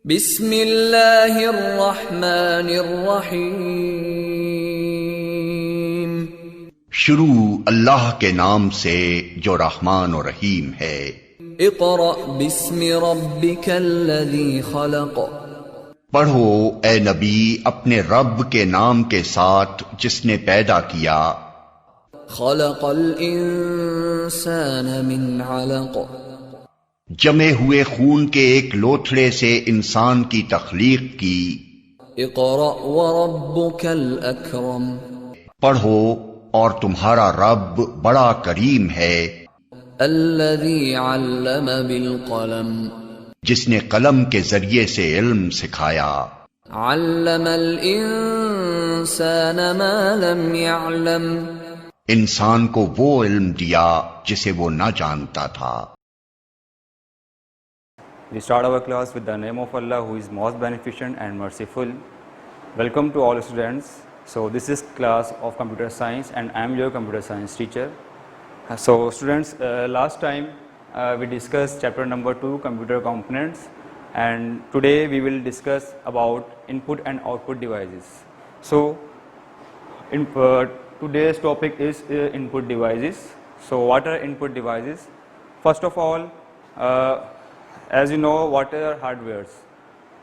बिस्मिल्लाहिर्रहमानिर्रहीम। शुरू अल्लाह के नाम से जो रहमान और रहीम है। इक़रा बिस्मि रब्बिकल्लज़ी खलक़। पढ़ो ए नबी अपने रब के नाम के साथ जिसने पैदा किया। खलक़ल इंसान मिन अलक़। जमे हुए खून के एक लोथड़े से इंसान की तख्लीक की। इक़रा व रब्बुकल अकरम। पढ़ो और तुम्हारा रब बड़ा करीम है। अल्लज़ी अल्लम बिल क़लम। जिसने कलम के जरिए से इल्म सिखाया। अल्लमल इंसान मा लम यअलम। इंसान को वो इल्म दिया जिसे वो न जानता था। We start our class with the name of Allah who is most beneficent and merciful. Welcome to all students. So this is class of computer science and I am your computer science teacher. So students, last time we discussed chapter number 2, computer components, and today we will discuss about input and output devices. So today's topic is input devices. So what are input devices? First of all, as you know what are hardwares.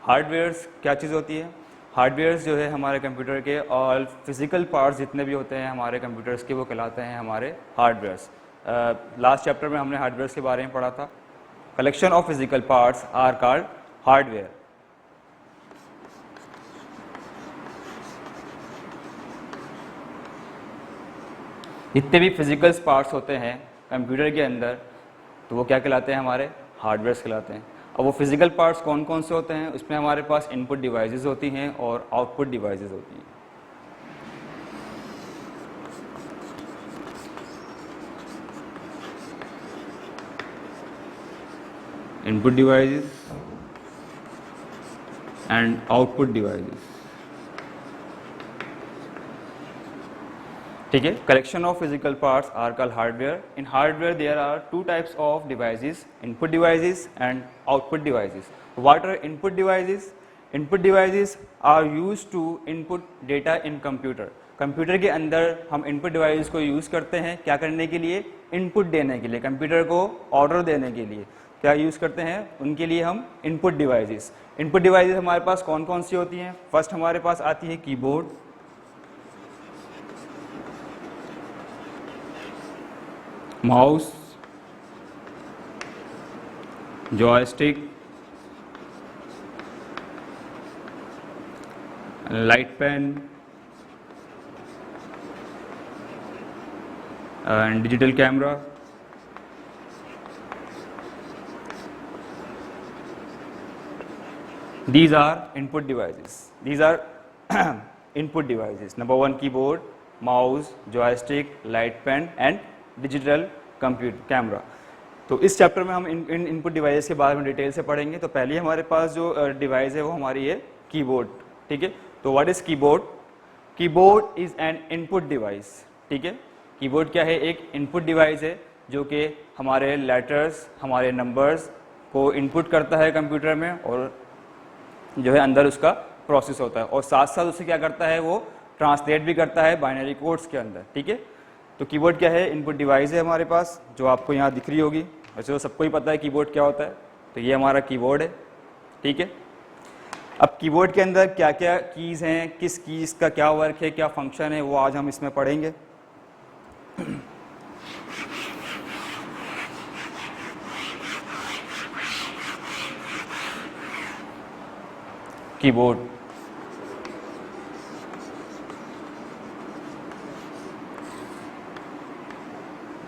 Hardwares क्या चीज़ होती है? Hardwares जो है हमारे computer के और physical parts जितने भी होते हैं हमारे कंप्यूटर्स के वो कहलाते हैं हमारे हार्डवेयर्स। लास्ट चैप्टर में हमने हार्डवेयर्स के बारे में पढ़ा था। Collection of physical parts are called hardware. जितने भी फिजिकल पार्ट्स होते हैं कंप्यूटर के अंदर तो वो क्या कहलाते हैं? हमारे हार्डवेयर्स कहलाते हैं। अब वो फिजिकल पार्ट्स कौन कौन से होते हैं? उसमें हमारे पास इनपुट डिवाइसेस होती हैं और आउटपुट डिवाइसेस होती हैं। Input devices and output devices, ठीक है। Collection of physical parts are called hardware. In hardware there are two types of devices, input devices and output devices. What are input devices? Input devices are used to input data in computer. Computer के अंदर हम input devices को use करते हैं क्या करने के लिए? इनपुट देने के लिए, कंप्यूटर को ऑर्डर देने के लिए क्या यूज़ करते हैं? उनके लिए हम इनपुट डिवाइसेस। इनपुट डिवाइसेस हमारे पास कौन कौन सी होती हैं? फर्स्ट हमारे पास आती है keyboard, mouse, joystick, light pen and digital camera. These are input devices. These are input devices. Number 1 keyboard, mouse, joystick, light pen and digital computer camera. तो इस चैप्टर में हम इन इनपुट डिवाइस के बारे में डिटेल से पढ़ेंगे। तो पहले हमारे पास जो डिवाइस है वो हमारी है कीबोर्ड, ठीक है। तो what is keyboard? Keyboard is an input device, ठीक है। कीबोर्ड क्या है? एक इनपुट डिवाइस है जो कि हमारे लेटर्स, हमारे नंबर्स को इनपुट करता है कंप्यूटर में और जो है अंदर उसका प्रोसेस होता है और साथ साथ उसे क्या करता है? वो ट्रांसलेट भी करता है बाइनरी कोड्स के अंदर, ठीक है। तो कीबोर्ड क्या है? इनपुट डिवाइस है हमारे पास जो आपको यहाँ दिख रही होगी। वैसे तो सबको ही पता है कीबोर्ड क्या होता है। तो ये हमारा कीबोर्ड है, ठीक है। अब कीबोर्ड के अंदर क्या क्या कीज़ हैं, किस कीज़ का क्या वर्क है, क्या फंक्शन है, वो आज हम इसमें पढ़ेंगे। कीबोर्ड,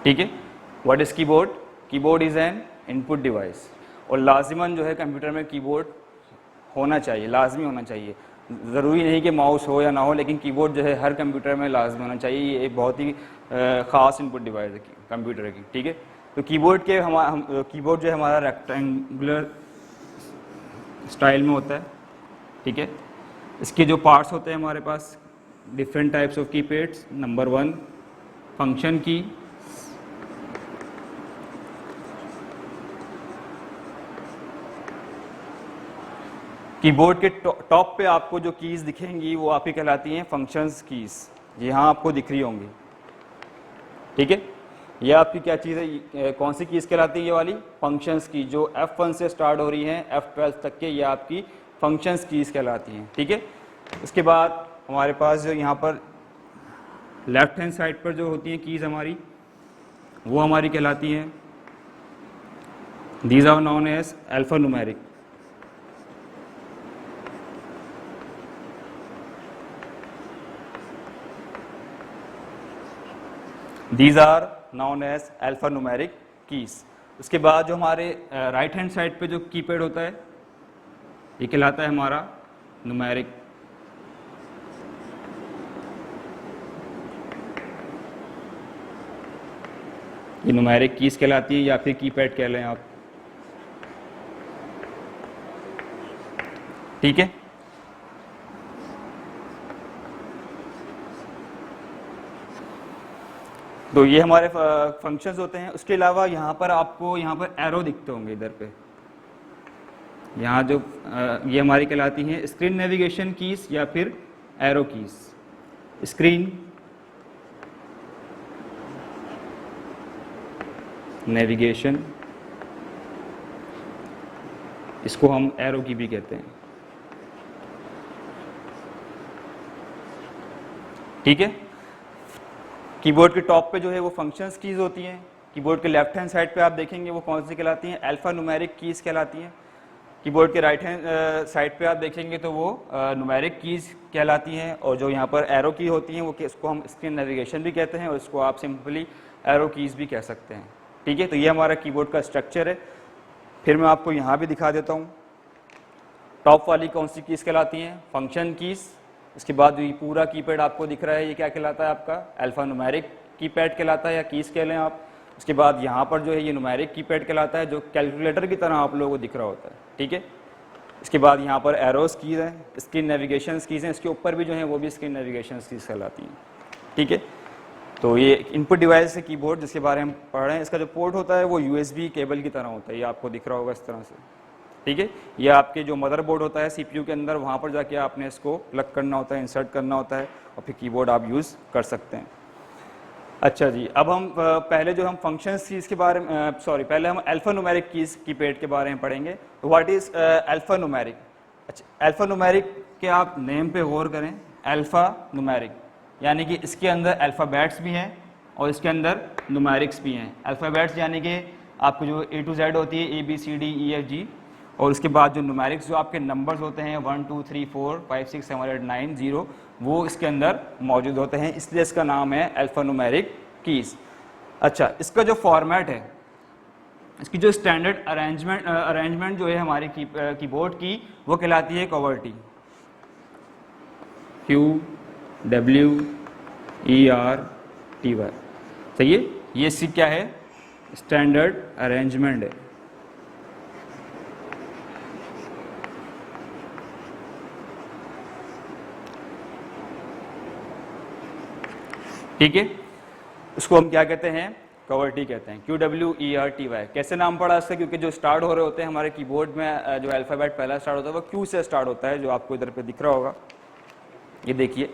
ठीक है। What is keyboard? Keyboard is an input device और लाजिमन जो है कंप्यूटर में कीबोर्ड होना चाहिए, लाजमी होना चाहिए। ज़रूरी नहीं कि माउस हो या ना हो, लेकिन कीबोर्ड जो है हर कंप्यूटर में लाजमी होना चाहिए। ये एक बहुत ही ख़ास इनपुट डिवाइस है कंप्यूटर की, ठीक है। तो कीबोर्ड के कीबोर्ड जो है हमारा रेक्टेंगुलर स्टाइल में होता है, ठीक है। इसके जो पार्ट्स होते हैं हमारे पास different types of keypads. Number 1 function key, keyboard के टॉप पे आपको जो कीज़ दिखेंगी वो आपकी कहलाती हैं फंक्शंस कीज़, यहाँ आपको दिख रही होंगी, ठीक है। ये आपकी क्या चीज़ है, कौन सी कीज़ कहलाती है, ये वाली फंक्शंस की, जो F1 से स्टार्ट हो रही हैं F12 तक के, ये आपकी फंक्शंस कीज़ कहलाती हैं, ठीक है। उसके बाद हमारे पास जो यहाँ पर लेफ्ट हैंड साइड पर जो होती हैं कीज़ हमारी, वो हमारी कहलाती हैं, these are known as alphanumeric. These are known as alphanumeric keys. उसके बाद जो हमारे राइट हैंड साइड पे जो कीपैड होता है, ये कहलाता है हमारा न्यूमेरिक। ये न्यूमेरिक कीज कहलाती है या फिर कीपैड कह लें आप, ठीक है। तो ये हमारे फंक्शंस होते हैं। उसके अलावा यहाँ पर आपको यहाँ पर एरो दिखते होंगे इधर पे, यहाँ जो ये हमारी कहलाती हैं स्क्रीन नेविगेशन कीज या फिर एरो कीज। स्क्रीन नेविगेशन, इसको हम एरो की भी कहते हैं, ठीक है। कीबोर्ड के टॉप पे जो है वो फंक्शंस कीज होती हैं। कीबोर्ड के लेफ्ट हैंड साइड पे आप देखेंगे वो कौन सी कहलाती हैं, अल्फा न्यूमेरिक कीज कहलाती हैं। कीबोर्ड के राइट हैंड साइड पे आप देखेंगे तो वो न्यूमेरिक कीज कहलाती हैं। और जो यहाँ पर एरो की होती हैं वो इसको हम स्क्रीन नेविगेशन भी कहते हैं और इसको आप सिंपली एरो कीज भी कह सकते हैं, ठीक है। तो ये हमारा कीबोर्ड का स्ट्रक्चर है। फिर मैं आपको यहाँ भी दिखा देता हूँ, टॉप वाली कौन सी कीज कहलाती हैं, फंक्शन कीज। इसके बाद ये पूरा कीपैड आपको दिख रहा है, ये क्या कहलाता है आपका अल्फा न्यूमेरिक कीपैड कहलाता है या कीज कह लें आप। उसके बाद यहाँ पर जो है ये न्यूमेरिक कीपैड कहलाता है, जो कैलकुलेटर की तरह आप लोगों को दिख रहा होता है, ठीक है। इसके बाद यहाँ पर एरोस कीज हैं, स्क्रीन नेविगेशन कीज हैं, इसके ऊपर भी जो है वो भी स्क्रीन नेविगेशन कीज कहलाती हैं, ठीक है। तो ये इनपुट डिवाइस है कीबोर्ड जिसके बारे में पढ़ रहे हैं। इसका जो पोर्ट होता है वो USB केबल की तरह होता है, ये आपको दिख रहा होगा इस तरह से, ठीक है। ये आपके जो मदरबोर्ड होता है CPU के अंदर, वहाँ पर जाके आपने इसको प्लग करना होता है, इंसर्ट करना होता है और फिर कीबोर्ड आप यूज़ कर सकते हैं। अच्छा जी, अब हम पहले जो हम फंक्शंस कीज़ के बारे में पहले हम अल्फा न्यूमेरिक कीज़ कीपैड के बारे में पढ़ेंगे। तो व्हाट इज़ अल्फा न्यूमेरिक। अच्छा, अल्फा न्यूमेरिक के आप नेम पे गौर करें, अल्फा न्यूमेरिक यानी कि इसके अंदर अल्फ़ाबेट्स भी हैं और इसके अंदर न्यूमेरिक्स भी हैं। अल्फ़ाबेट्स यानी कि आपको जो A to Z होती है, ABCDEFG, और उसके बाद जो न्यूमेरिक्स जो आपके नंबर्स होते हैं 1 2 3 4 5 6 7 8 9 0, वो इसके अंदर मौजूद होते हैं, इसलिए इसका नाम है अल्फा न्यूमेरिक कीज़। अच्छा, इसका जो फॉर्मेट है, इसकी जो स्टैंडर्ड अरेंजमेंट जो है हमारी कीबोर्ड की, वो कहलाती है QWERTY, QWERTY, सही है। ये इसकी क्या है, स्टैंडर्ड अरेंजमेंट है। ठीक है, इसको हम क्या कहते हैं, QWERTY कहते हैं, QWERTY। कैसे नाम पड़ा इसका, क्योंकि जो स्टार्ट हो रहे होते हैं हमारे कीबोर्ड में, जो अल्फ़ाबेट पहला स्टार्ट होता है वो Q से स्टार्ट होता है, जो आपको इधर पे दिख रहा होगा, ये देखिए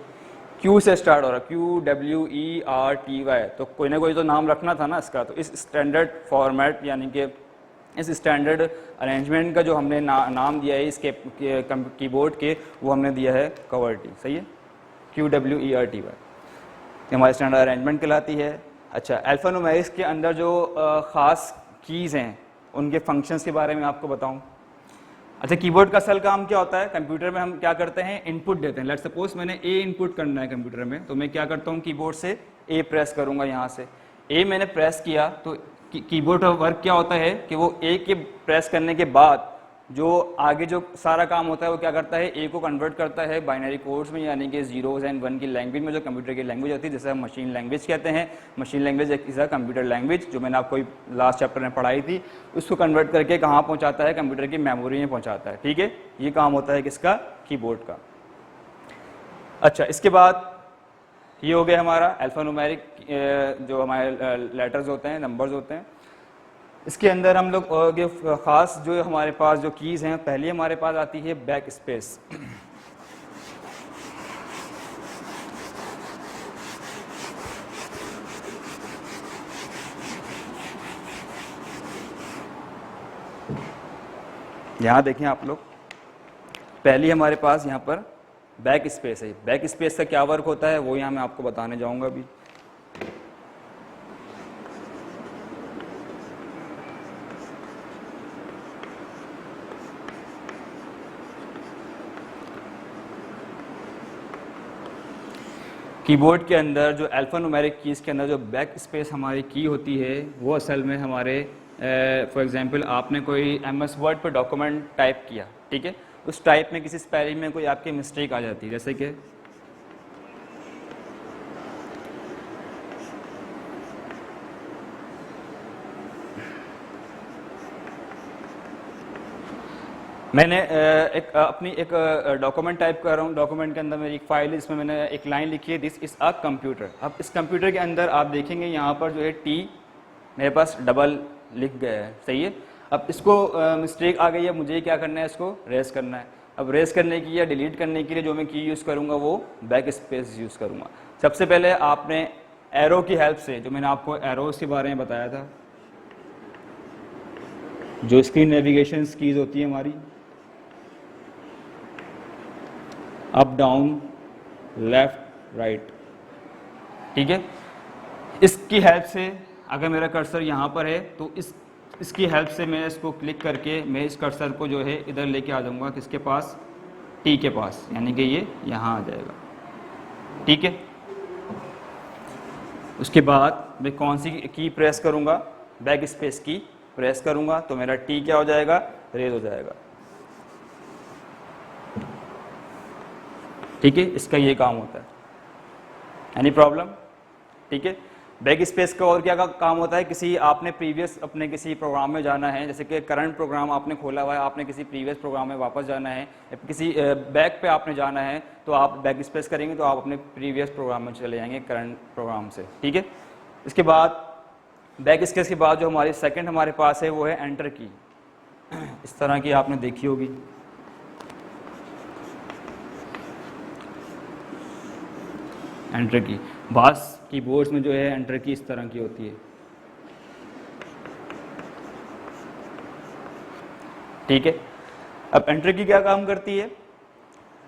Q से स्टार्ट हो रहा है, QWERTY। तो कोई ना कोई तो नाम रखना था ना इसका। तो इस स्टैंडर्ड फॉर्मेट यानी कि इस स्टैंडर्ड अरेंजमेंट का जो हमने नाम दिया है इसके कीबोर्ड के, वो हमने दिया है QWERTY, सही है, QWERTY। हमारी स्टैंडर्ड अरेंजमेंट कहलाती है। अच्छा, अल्फा न्यूमेरिक्स के अंदर जो ख़ास कीज़ हैं उनके फंक्शंस के बारे में आपको बताऊं। अच्छा, कीबोर्ड का असल काम क्या होता है, कंप्यूटर में हम क्या करते हैं, इनपुट देते हैं। लेट्स सपोज मैंने A इनपुट करना है कंप्यूटर में, तो मैं क्या करता हूँ, कीबोर्ड से A प्रेस करूँगा। यहाँ से A मैंने प्रेस किया तो कीबोर्ड का वर्क क्या होता है कि वो A के प्रेस करने के बाद जो आगे जो सारा काम होता है वो क्या करता है, A को कन्वर्ट करता है बाइनरी कोड्स में, यानी कि 0s and 1 की लैंग्वेज में, जो कंप्यूटर की लैंग्वेज होती है, जैसे हम मशीन लैंग्वेज कहते हैं। मशीन लैंग्वेज एक कंप्यूटर लैंग्वेज जो मैंने आपको लास्ट चैप्टर में पढ़ाई थी, उसको कन्वर्ट करके कहाँ पहुँचाता है, कंप्यूटर की मेमोरी में पहुँचाता है, ठीक है। ये काम होता है किसका, कीबोर्ड का। अच्छा, इसके बाद ये हो गया हमारा अल्फा न्यूमेरिक, जो हमारे लेटर्स होते हैं, नंबर्स होते हैं। इसके अंदर हम लोग ख़ास जो हमारे पास जो कीज़ हैं, पहली हमारे पास आती है बैक स्पेस। यहाँ देखें आप लोग, पहली हमारे पास यहाँ पर बैक स्पेस है। बैक स्पेस का क्या वर्क होता है वो यहाँ मैं आपको बताने जाऊँगा अभी। कीबोर्ड के अंदर जो अल्फ़ान्यूमेरिक कीज़ के अंदर जो बैक स्पेस हमारी की होती है वो असल में हमारे फॉर एग्जांपल आपने कोई MS वर्ड पर डॉक्यूमेंट टाइप किया, ठीक है, उस टाइप में किसी स्पेलिंग में कोई आपकी मिस्टेक आ जाती है, जैसे कि मैंने अपनी एक डॉक्यूमेंट टाइप कर रहा हूँ। डॉक्यूमेंट के अंदर मेरी एक फाइल है, इसमें मैंने एक लाइन लिखी है, दिस इज़ अ कंप्यूटर। अब इस कंप्यूटर के अंदर आप देखेंगे यहाँ पर जो है टी मेरे पास डबल लिख गया है, सही है। अब इसको मिस्टेक आ गई है, मुझे क्या करना है, इसको रेस करना है। अब रेस करने की या डिलीट करने के लिए जो मैं की यूज़ करूँगा वो बैक स्पेस यूज़ करूँगा। सबसे पहले आपने एरो की हेल्प से, जो मैंने आपको एरोस के बारे में बताया था, जो स्क्रीन नेविगेशन कीज़ होती है हमारी, अप डाउन लेफ्ट राइट, ठीक है, इसकी हेल्प से अगर मेरा कर्सर यहाँ पर है तो इसकी हेल्प से मैं इसको क्लिक करके मैं इस कर्सर को जो है इधर लेके आ जाऊँगा, किसके पास, टी के पास, यानी कि ये यहाँ आ जाएगा, ठीक है। उसके बाद मैं कौन सी की प्रेस करूँगा, बैक स्पेस की प्रेस करूँगा तो मेरा टी क्या हो जाएगा, रेज हो जाएगा, ठीक है। इसका ये काम होता है। एनी प्रॉब्लम, ठीक है। बैक स्पेस का और क्या काम होता है, किसी आपने प्रीवियस अपने किसी प्रोग्राम में जाना है, जैसे कि करंट प्रोग्राम आपने खोला हुआ है, आपने किसी प्रीवियस प्रोग्राम में वापस जाना है, किसी बैक पे आपने जाना है, तो आप बैक स्पेस करेंगे तो आप अपने प्रीवियस प्रोग्राम में चले जाएंगे करंट प्रोग्राम से, ठीक है। इसके बाद बैक स्पेस के बाद जो हमारी सेकंड हमारे पास है वो है एंटर की। इस तरह की आपने देखी होगी, एंटर की। बास कीबोर्ड्स में जो है एंटर की इस तरह की होती है, ठीक है। अब एंटर की क्या काम करती है,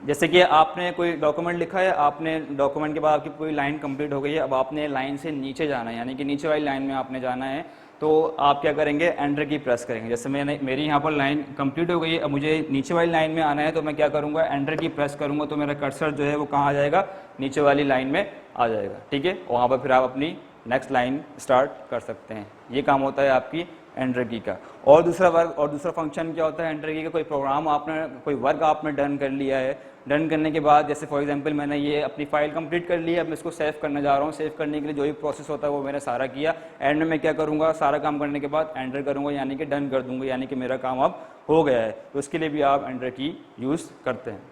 जैसे कि आपने कोई डॉक्यूमेंट लिखा है, आपने डॉक्यूमेंट के बाद आपकी पूरी लाइन कंप्लीट हो गई है, अब आपने लाइन से नीचे जाना है, यानी कि नीचे वाली लाइन में आपने जाना है, तो आप क्या करेंगे, एंटर की प्रेस करेंगे। जैसे मेरी यहाँ पर लाइन कंप्लीट हो गई है, अब मुझे नीचे वाली लाइन में आना है, तो मैं क्या करूँगा, एंटर की प्रेस करूँगा तो मेरा कर्सर जो है वो कहाँ आ जाएगा, नीचे वाली लाइन में आ जाएगा, ठीक है। वहाँ पर फिर आप अपनी नेक्स्ट लाइन स्टार्ट कर सकते हैं। ये काम होता है आपकी एंटर की का। और दूसरा फंक्शन क्या होता है एंटर की का, कोई प्रोग्राम आपने, कोई वर्क आपने डन कर लिया है, डन करने के बाद जैसे फॉर एग्जांपल मैंने ये अपनी फाइल कंप्लीट कर ली है, अब मैं इसको सेव करने जा रहा हूँ। सेव करने के लिए जो भी प्रोसेस होता है वो मैंने सारा किया, एंड में मैं क्या करूँगा, सारा काम करने के बाद एंटर करूँगा, यानी कि डन कर दूँगा, यानी कि मेरा काम अब हो गया है। तो उसके लिए भी आप एंटर की यूज़ करते हैं,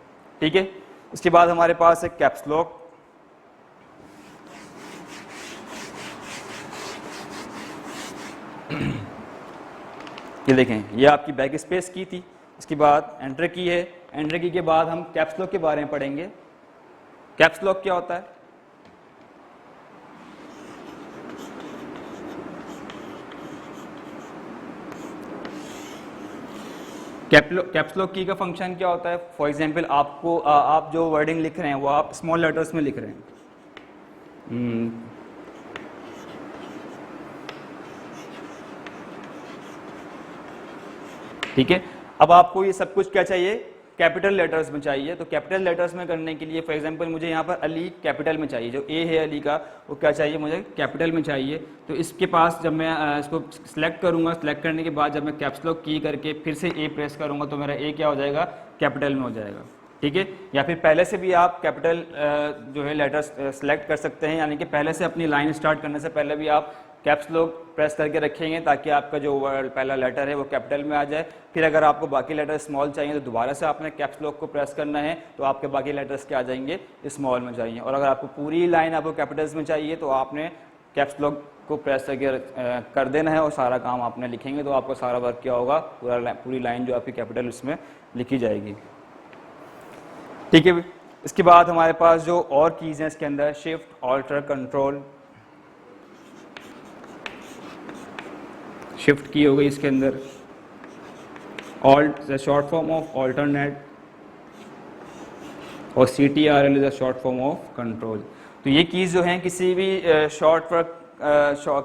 ठीक है। उसके बाद हमारे पास है कैप्स लॉक। ये देखें, ये आपकी बैक स्पेस की थी, इसके बाद एंटर की है। एंटर की के बाद हम कैप्स लॉक के बारे में पढ़ेंगे। कैप्स लॉक क्या होता है, कैप्स लॉक की का फंक्शन क्या होता है, फॉर एग्जांपल आपको आप जो वर्डिंग लिख रहे हैं वो आप स्मॉल लेटर्स में लिख रहे हैं, ठीक है। अब आपको ये सब कुछ क्या चाहिए, कैपिटल लेटर्स में चाहिए। तो कैपिटल लेटर्स में करने के लिए फॉर एग्जांपल मुझे यहाँ पर अली कैपिटल में चाहिए, जो ए है अली का वो क्या चाहिए, मुझे कैपिटल में चाहिए। तो इसके पास जब मैं इसको सिलेक्ट करूँगा, सिलेक्ट करने के बाद जब मैं कैप्स लॉक की करके फिर से ए प्रेस करूँगा तो मेरा ए क्या हो जाएगा, कैपिटल में हो जाएगा, ठीक है। या फिर पहले से भी आप कैपिटल जो है लेटर्स सेलेक्ट कर सकते हैं, यानी कि पहले से अपनी लाइन स्टार्ट करने से पहले भी आप कैप्स लॉक प्रेस करके रखेंगे ताकि आपका जो पहला लेटर है वो कैपिटल में आ जाए। फिर अगर आपको बाकी लेटर स्मॉल चाहिए तो दोबारा से आपने कैप्स लॉक को प्रेस करना है, तो आपके बाकी लेटर्स क्या आ जाएंगे, स्मॉल में चाहिए। और अगर आपको पूरी लाइन आपको कैपिटल्स में चाहिए तो आपने कैप्स लॉक को प्रेस करके कर देना है और सारा काम आपने लिखेंगे तो आपका सारा वर्क क्या होगा, पूरी लाइन जो आपकी कैपिटल इसमें लिखी जाएगी। ठीक है, इसके बाद हमारे पास जो और कीज हैं इसके अंदर शिफ्ट, ऑल्टर, कंट्रोल। शिफ्ट की हो गई इसके अंदर, alt short form of alternate, और CTRL is a short form of control. तो ये कीज जो हैं किसी भी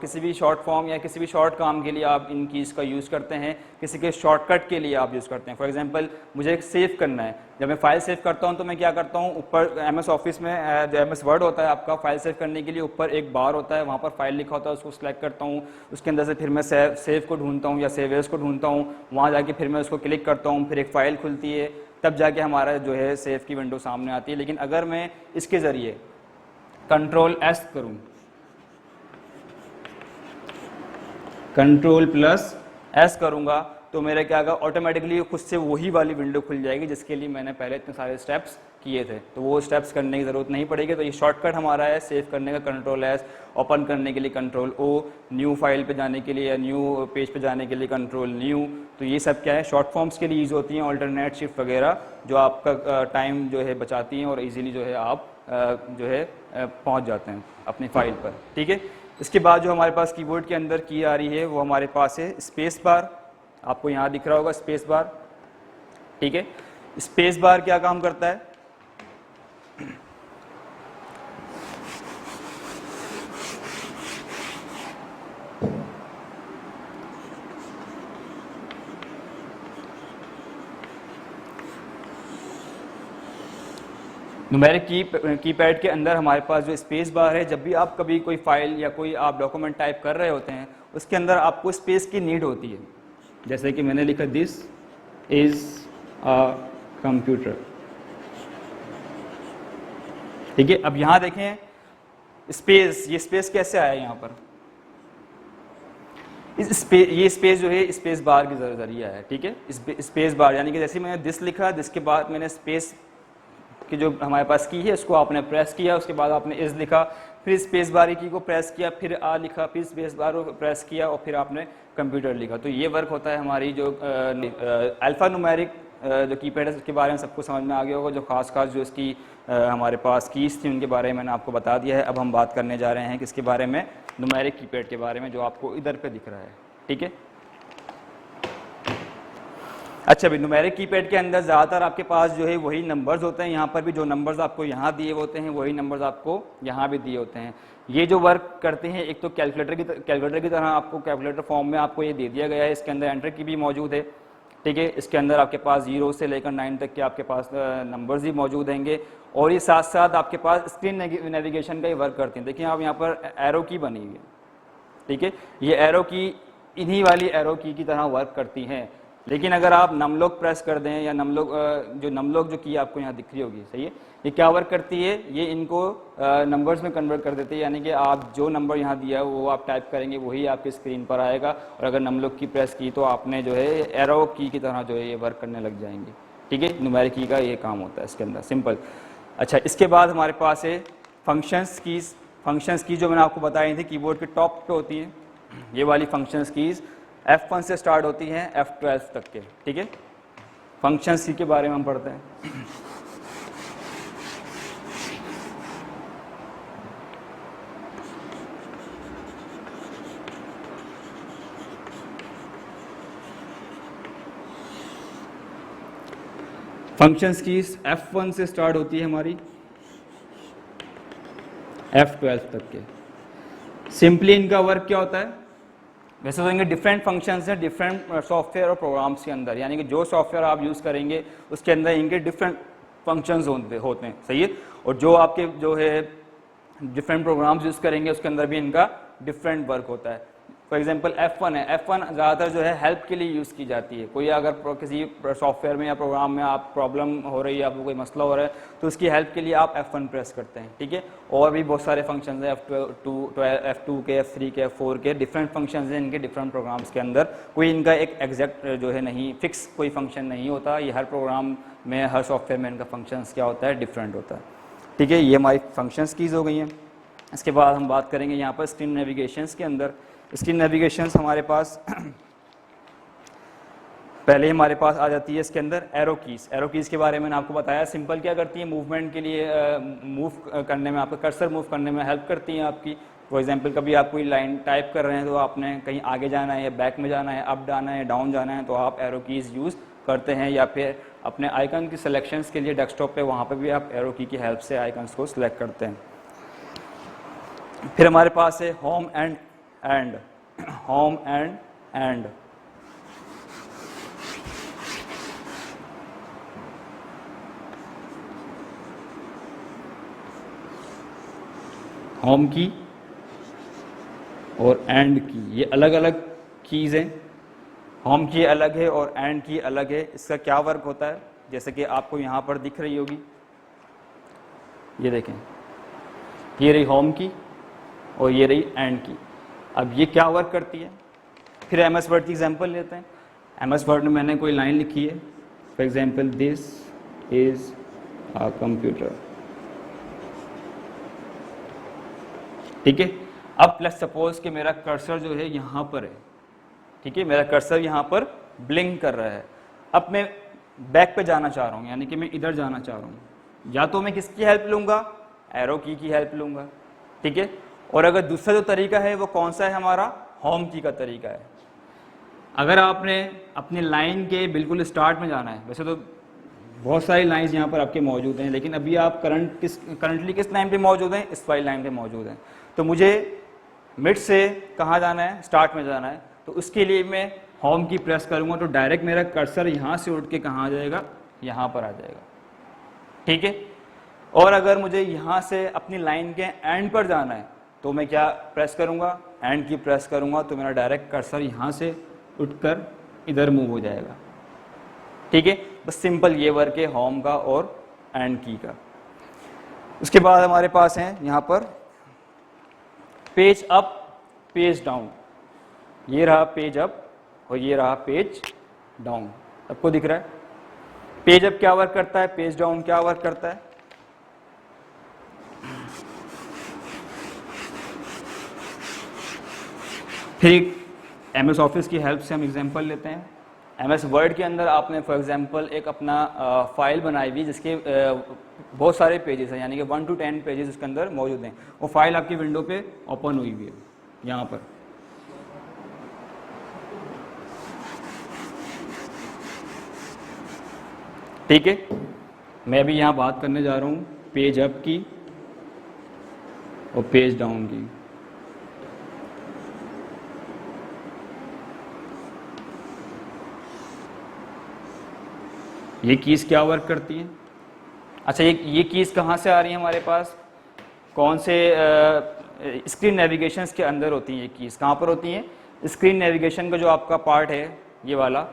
किसी भी शॉर्ट फॉर्म या किसी भी शॉर्ट काम के लिए आप इन कीज़ का यूज़ करते हैं, किसी के शॉर्टकट के लिए आप यूज़ करते हैं। फॉर एग्जांपल मुझे एक सेव करना है, जब मैं फाइल सेव करता हूं तो मैं क्या करता हूं, ऊपर MS ऑफिस में जो MS वर्ड होता है आपका, फाइल सेव करने के लिए ऊपर एक बार होता है, वहां पर फाइल लिखा होता है, उसको सिलेक्ट करता हूं, उसके अंदर से फिर मैं सेव को ढूंढता हूँ या सेव एज को ढूंढता हूँ, वहाँ जाके फिर मैं उसको क्लिक करता हूँ, फिर एक फाइल खुलती है, तब जाके हमारा जो है सेव की विंडो सामने आती है। लेकिन अगर मैं इसके ज़रिए Ctrl+S करूँ, Ctrl+S करूँगा तो मेरा क्या होगा, ऑटोमेटिकली खुद से वही वाली विंडो खुल जाएगी जिसके लिए मैंने पहले इतने सारे स्टेप्स किए थे, तो वो स्टेप्स करने की ज़रूरत नहीं पड़ेगी। तो ये शॉर्टकट हमारा है सेव करने का Ctrl+S, ओपन करने के लिए Ctrl+O, न्यू फाइल पे जाने के लिए या न्यू पेज पे जाने के लिए Ctrl+New। तो ये सब क्या है, शॉर्ट फॉर्म्स के लिए यूज़ होती हैं, ऑल्टरनेट, शिफ्ट वगैरह, जो आपका टाइम जो है बचाती हैं और ईजिली जो है आप जो है पहुँच जाते हैं अपनी फाइल पर। ठीक है, इसके बाद जो हमारे पास कीबोर्ड के अंदर की आ रही है वो हमारे पास है स्पेस बार। आपको यहाँ दिख रहा होगा स्पेस बार। ठीक है, स्पेस बार क्या काम करता है, न्यूमेरिक कीपैड के अंदर हमारे पास जो स्पेस बार है, जब भी आप कभी कोई फाइल या कोई आप डॉक्यूमेंट टाइप कर रहे होते हैं उसके अंदर आपको स्पेस की नीड होती है। जैसे कि मैंने लिखा दिस इज अ कंप्यूटर। ठीक है, अब यहाँ देखें स्पेस, ये स्पेस कैसे आया यहाँ पर, ये स्पेस जो है स्पेस बार के जरिए आया है। ठीक है, स्पेस बार यानी कि जैसे मैंने दिस लिखा, दिस के बाद मैंने स्पेस कि जो हमारे पास की है उसको आपने प्रेस किया, उसके बाद आपने इस लिखा, फिर स्पेस बार की को प्रेस किया, फिर आ लिखा, फिर स्पेस बार को प्रेस किया और फिर आपने कंप्यूटर लिखा। तो ये वर्क होता है हमारी जो अल्फा न्यूमेरिक जो कीपैड है उसके बारे में सबको समझ में आ गया होगा। जो खास जो इसकी हमारे पास कीज थी उनके बारे में मैंने आपको बता दिया है। अब हम बात करने जा रहे हैं किसके बारे में, न्यूमेरिक कीपैड के बारे में, जो आपको इधर पे दिख रहा है। ठीक है, अच्छा भाई, न्यूमेरिक कीपैड के अंदर ज़्यादातर आपके पास जो है वही नंबर्स होते हैं। यहाँ पर भी जो नंबर्स आपको यहाँ दिए होते हैं वही नंबर्स आपको यहाँ भी दिए होते हैं। ये जो वर्क करते हैं, एक तो कैलकुलेटर की तरह आपको कैलकुलेटर फॉर्म में आपको ये दे दिया गया है, इसके अंदर एंटर की भी मौजूद है। ठीक है, इसके अंदर आपके पास 0 से लेकर 9 तक के आपके पास नंबर्स भी मौजूद होंगे, और ये साथ साथ आपके पास स्क्रीन नेविगेशन का ही वर्क करते हैं। देखिए आप यहाँ पर एरो की बनी हुई है। ठीक है, ये एरो की इन्हीं वाली एरो की तरह वर्क करती हैं। लेकिन अगर आप नमलोक प्रेस कर दें या नमलोक जो की आपको यहाँ दिख रही होगी, सही है, ये क्या वर्क करती है, ये इनको नंबर्स में कन्वर्ट कर देती है। यानी कि आप जो नंबर यहाँ दिया है वो आप टाइप करेंगे वही आपकी स्क्रीन पर आएगा, और अगर नमलोक की प्रेस की तो आपने जो है एरो की तरह जो है ये वर्क करने लग जाएंगे। ठीक है, न्यूमेरिक की का ये काम होता है इसके अंदर, सिंपल। अच्छा, इसके बाद हमारे पास है फंक्शंस कीज। फंक्शंस की जो मैंने आपको बताई थी कीबोर्ड के टॉप पे होती है, ये वाली फंक्शंस कीज F1 से स्टार्ट होती हैं F12 तक के। ठीक है, फंक्शंस की के बारे में हम पढ़ते हैं। फंक्शंस की F1 से स्टार्ट होती है हमारी F12 तक के। सिंपली इनका वर्क क्या होता है, वैसे तो इनके डिफरेंट फंक्शंस हैं डिफरेंट सॉफ्टवेयर और प्रोग्राम्स के अंदर, यानी कि जो सॉफ्टवेयर आप यूज़ करेंगे उसके अंदर इनके डिफरेंट फंक्शंस होते हैं, सही है, और जो आपके जो है डिफरेंट प्रोग्राम्स यूज़ करेंगे उसके अंदर भी इनका डिफरेंट वर्क होता है। फॉर एग्जांपल F1 है, F1 ज़्यादातर जो है हेल्प के लिए यूज़ की जाती है। कोई अगर किसी सॉफ्टवेयर में या प्रोग्राम में आप प्रॉब्लम हो रही है, आपको कोई मसला हो रहा है, तो उसकी हेल्प के लिए आप F1 प्रेस करते हैं। ठीक है, और भी बहुत सारे फंक्शंस हैं F2 के, F3 के, F4 के, डिफरेंट फंक्शंस हैं इनके डिफरेंट प्रोग्राम्स के अंदर। कोई इनका एक एग्जैक्ट जो है नहीं, फिक्स कोई फंक्शन नहीं होता, ये हर प्रोग्राम में हर सॉफ्टवेयर में इनका फंक्शंस क्या होता है, डिफरेंट होता है। ठीक है, ये हमारी फंक्शंस कीज हो गई हैं। इसके बाद हम बात करेंगे यहाँ पर स्क्रीन नेविगेशंस के अंदर। स्क्रीन नेविगेशंस हमारे पास पहले हमारे पास आ जाती है इसके अंदर एरो कीज़। एरो कीज़ के बारे में मैंने आपको बताया, सिंपल क्या करती है, मूवमेंट के लिए मूव करने में, आपका कर्सर मूव करने में हेल्प करती हैं आपकी। फॉर एग्जांपल कभी आप कोई लाइन टाइप कर रहे हैं तो आपने कहीं आगे जाना है या बैक में जाना है, अप जाना है, डाउन जाना है, तो आप एरो कीज़ यूज़ करते हैं। या फिर अपने आइकन की सिलेक्शंस के लिए डेस्कटॉप पे, वहाँ पे भी आप एरो की हेल्प से आइकन्स को सिलेक्ट करते हैं। फिर हमारे पास है home and home and home की और एंड की, ये अलग अलग कीज़ हैं। होम की अलग है और एंड की अलग है। इसका क्या वर्क होता है, जैसे कि आपको यहाँ पर दिख रही होगी, ये देखें, ये रही होम की और ये रही एंड की। अब ये क्या वर्क करती है, फिर एमएस वर्ड की एग्जांपल लेते हैं। एमएस वर्ड में मैंने कोई लाइन लिखी है, for example this is a computer, ठीक है। अब लेट्स सपोज कि मेरा कर्सर जो है यहाँ पर है, ठीक है, मेरा कर्सर यहाँ पर ब्लिंक कर रहा है। अब मैं बैक पे जाना चाह रहा हूँ, यानी कि मैं इधर जाना चाह रहा हूँ, या तो मैं किसकी हेल्प लूँगा, एरो की हेल्प लूँगा, ठीक है। और अगर दूसरा जो तरीका है वो कौन सा है, हमारा होम की का तरीका है। अगर आपने अपनी लाइन के बिल्कुल स्टार्ट में जाना है, वैसे तो बहुत सारी लाइंस यहाँ पर आपके मौजूद हैं, लेकिन अभी आप करंटली किस लाइन पे मौजूद हैं, इस वाली लाइन पे मौजूद हैं। तो मुझे मिड से कहाँ जाना है, स्टार्ट में जाना है, तो उसके लिए मैं होम की प्रेस करूँगा तो डायरेक्ट मेरा कर्सर यहाँ से उठ के कहाँ आ जाएगा, यहाँ पर आ जाएगा, ठीक है। और अगर मुझे यहाँ से अपनी लाइन के एंड पर जाना है तो मैं क्या प्रेस करूँगा, एंड की प्रेस करूँगा, तो मेरा डायरेक्ट कर्सर यहाँ से उठकर इधर मूव हो जाएगा, ठीक है। बस सिंपल ये वर्क है होम का और एंड की का। उसके बाद हमारे पास है यहाँ पर पेज अप, पेज डाउन। ये रहा पेज अप और ये रहा पेज डाउन, सबको दिख रहा है। पेज अप क्या वर्क करता है, पेज डाउन क्या वर्क करता है। फिर एमएस ऑफिस की हेल्प से हम एग्जांपल लेते हैं। एमएस वर्ड के अंदर आपने फॉर एग्जांपल एक अपना फाइल बनाई हुई जिसके बहुत सारे पेजेस हैं, यानी कि 1 to 10 पेजेस उसके अंदर मौजूद हैं। वो फाइल आपकी विंडो पे ओपन हुई हुई है यहाँ पर, ठीक है। मैं भी यहाँ बात करने जा रहा हूँ पेज अप की और पेज डाउन की। ये कीज़ क्या वर्क करती हैं। अच्छा, ये कीज़ कहाँ से आ रही है हमारे पास, कौन से स्क्रीन नेविगेशंस के अंदर होती हैं। ये कीज़ कहाँ पर होती हैं, स्क्रीन नेविगेशन का जो आपका पार्ट है ये वाला,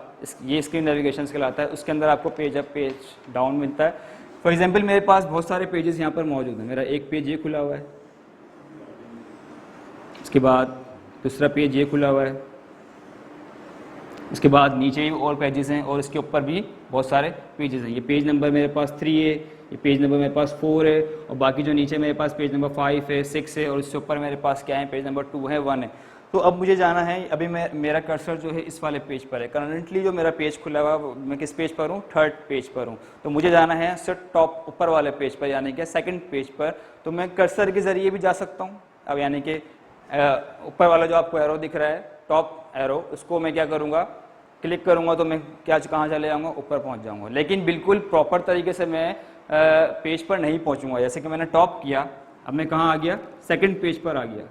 ये स्क्रीन नेविगेशंस कहलाता है। उसके अंदर आपको पेज अप, पेज डाउन मिलता है। फॉर एग्जांपल मेरे पास बहुत सारे पेजेस यहाँ पर मौजूद हैं। मेरा एक पेज ये खुला हुआ है, इसके बाद दूसरा पेज ये खुला हुआ है, इसके बाद नीचे भी और पेजेस हैं और इसके ऊपर भी बहुत सारे पेजेस हैं। ये पेज नंबर मेरे पास 3 है, ये पेज नंबर मेरे पास 4 है, और बाकी जो नीचे मेरे पास पेज नंबर 5 है, 6 है, और इससे ऊपर मेरे पास क्या है, पेज नंबर 2 है, 1 है। तो अब मुझे जाना है, अभी मेरा कर्सर जो है इस वाले पेज पर है। करंटली जो मेरा पेज खुला हुआ, मैं किस पेज पर हूँ, 3rd पेज पर हूँ। तो मुझे जाना है सिर्फ टॉप ऊपर वाले पेज पर, यानी कि 2nd पेज पर। तो मैं कर्सर के ज़रिए भी जा सकता हूँ। अब यानी कि ऊपर वाला जो आपको एरो दिख रहा है, टॉप एरो, उसको मैं क्या करूँगा, क्लिक करूँगा तो मैं क्या कहाँ चले जाऊँगा, ऊपर पहुँच जाऊँगा। लेकिन बिल्कुल प्रॉपर तरीके से मैं पेज पर नहीं पहुँचूँगा। जैसे कि मैंने टॉप किया, अब मैं कहाँ आ गया, 2nd पेज पर आ गया।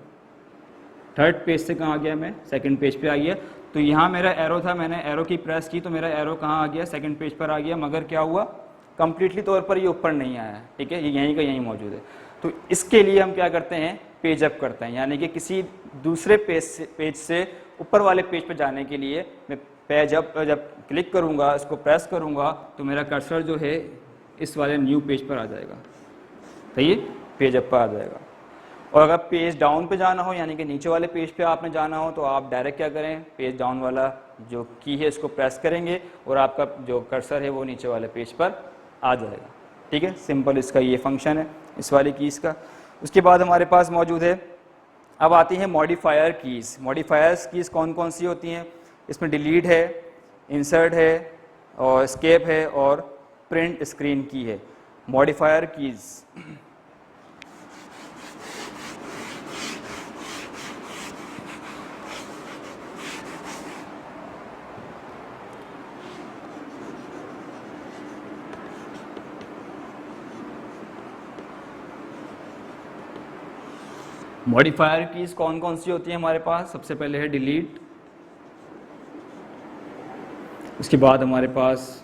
3rd पेज से कहाँ आ गया, मैं 2nd पेज पे आ गया। तो यहाँ मेरा एरो था, मैंने एरो की प्रेस की तो मेरा एरो कहाँ आ गया, 2nd पेज पर आ गया। मगर क्या हुआ, कंप्लीटली तौर पर ये ऊपर नहीं आया, ठीक है, ये यहीं का यहीं मौजूद है। तो इसके लिए हम क्या करते हैं, पेज अप करते हैं, यानी कि किसी दूसरे पेज से ऊपर वाले पेज पर जाने के लिए मैं पेज अप जब क्लिक करूँगा, इसको प्रेस करूँगा, तो मेरा कर्सर जो है इस वाले न्यू पेज पर आ जाएगा। तो ये पेज अप पर आ जाएगा। और अगर पेज डाउन पे जाना हो, यानी कि नीचे वाले पेज पे आपने जाना हो, तो आप डायरेक्ट क्या करें, पेज डाउन वाला जो की है इसको प्रेस करेंगे और आपका जो कर्सर है वो नीचे वाले पेज पर आ जाएगा। ठीक है, सिंपल इसका ये फंक्शन है इस वाली कीज़ का। उसके बाद हमारे पास मौजूद है, अब आती हैं मॉडिफायर कीज़। मॉडिफायर्स कीज़ कौन कौन सी होती हैं? इसमें डिलीट है, इंसर्ट है और एस्केप है और प्रिंट स्क्रीन की है। मॉडिफायर कीज़ मॉडिफायर कीज़ कौन कौन सी होती है हमारे पास? सबसे पहले है डिलीट, उसके बाद हमारे पास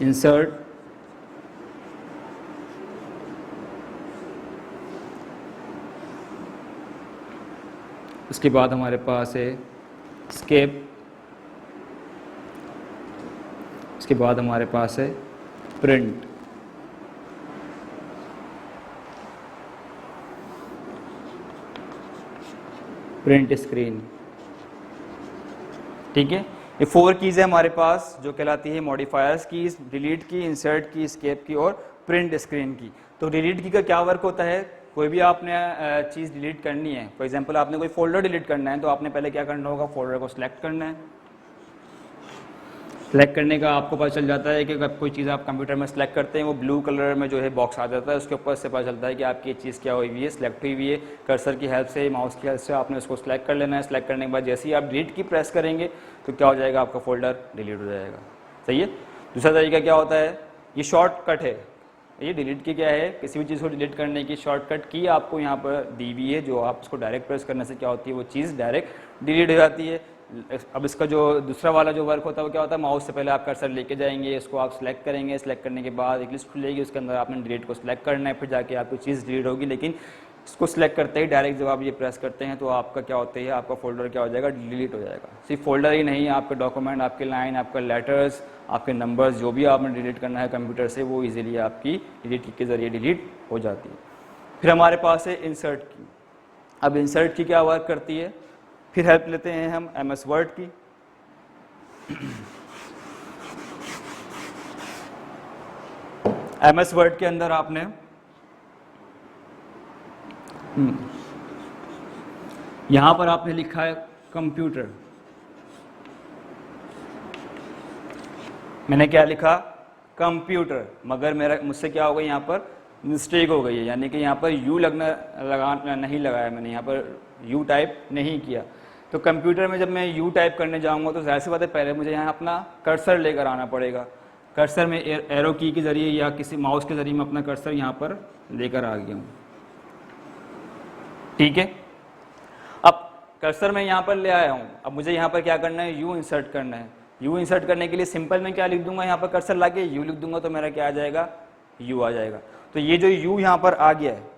इंसर्ट, उसके बाद हमारे पास है एस्केप, उसके बाद हमारे पास है प्रिंट। प्रिंट स्क्रीन, ठीक है। ये 4 कीज़ है हमारे पास जो कहलाती है मॉडिफायर्स कीज़, डिलीट की, इंसर्ट की, एस्केप की और प्रिंट स्क्रीन की। तो डिलीट की का क्या वर्क होता है? कोई भी आपने चीज़ डिलीट करनी है, फॉर एग्जांपल आपने कोई फोल्डर डिलीट करना है, तो आपने पहले क्या करना होगा? फोल्डर को सिलेक्ट करना है। सिलेक्ट करने का आपको पता चल जाता है कि अगर कोई चीज़ आप कंप्यूटर में सिलेक्ट करते हैं, वो ब्लू कलर में जो है बॉक्स आ जाता है, उसके ऊपर से पता चलता है कि आपकी चीज़ क्या हुई है, सिलेक्ट हुई हुई है। कर्सर की हेल्प से, माउस की हेल्प से आपने उसको सिलेक्ट कर लेना है। सिलेक्ट करने के बाद जैसे ही आप डिलीट की प्रेस करेंगे तो क्या हो जाएगा? आपका फोल्डर डिलीट हो जाएगा। सही है। दूसरा तरीका क्या होता है? ये शॉर्टकट है। ये डिलीट की क्या है? किसी भी चीज़ को डिलीट करने की शॉर्टकट की आपको यहाँ पर दी हुई है, जो आप उसको डायरेक्ट प्रेस करने से क्या होती है? वो चीज़ डायरेक्ट डिलीट हो जाती है। अब इसका जो दूसरा वाला जो वर्क होता है वो क्या होता है? माउस से पहले आप कर्सर लेके जाएंगे, इसको आप सिलेक्ट करेंगे, सिलेक्ट करने के बाद एक लिस्ट खुलेगी, उसके अंदर आपने डिलीट को सिलेक्ट करना है, फिर जाके आपकी चीज़ डिलीट होगी। लेकिन इसको सिलेक्ट करते ही डायरेक्ट जब आप ये प्रेस करते हैं तो आपका क्या होता है? आपका फोल्डर क्या हो जाएगा? डिलीट हो जाएगा। सिर्फ फोल्डर ही नहीं, आपके डॉक्यूमेंट, आपके लाइन, आपके लेटर्स, आपके नंबर्स, जो भी आपने डिलीट करना है कंप्यूटर से, वो ईजिली आपकी डिलीट के ज़रिए डिलीट हो जाती है। फिर हमारे पास है इंसर्ट की। अब इंसर्ट की क्या वर्क करती है? फिर हेल्प लेते हैं हम MS वर्ड की। MS वर्ड के अंदर आपने यहां पर आपने लिखा है कंप्यूटर। मैंने क्या लिखा? कंप्यूटर। मगर मेरा मुझसे क्या हो गई? यहाँ पर मिस्टेक हो गई है, यानी कि यहाँ पर यू नहीं लगाया मैंने, यहाँ पर यू टाइप नहीं किया। तो कंप्यूटर में जब मैं यू टाइप करने जाऊंगा तो जाहिर सी बात है पहले मुझे यहाँ अपना कर्सर लेकर आना पड़ेगा। कर्सर में एरो की के ज़रिए या किसी माउस के ज़रिए मैं अपना कर्सर यहाँ पर लेकर आ गया हूँ, ठीक है। अब कर्सर मैं यहाँ पर ले आया हूँ, अब मुझे यहाँ पर क्या करना है? यू इंसर्ट करना है। यू इंसर्ट करने के लिए सिंपल मैं क्या लिख दूंगा? यहाँ पर कर्सर लाके यू लिख दूंगा तो मेरा क्या आ जाएगा? यू आ जाएगा। तो ये जो यू यहाँ पर आ गया है,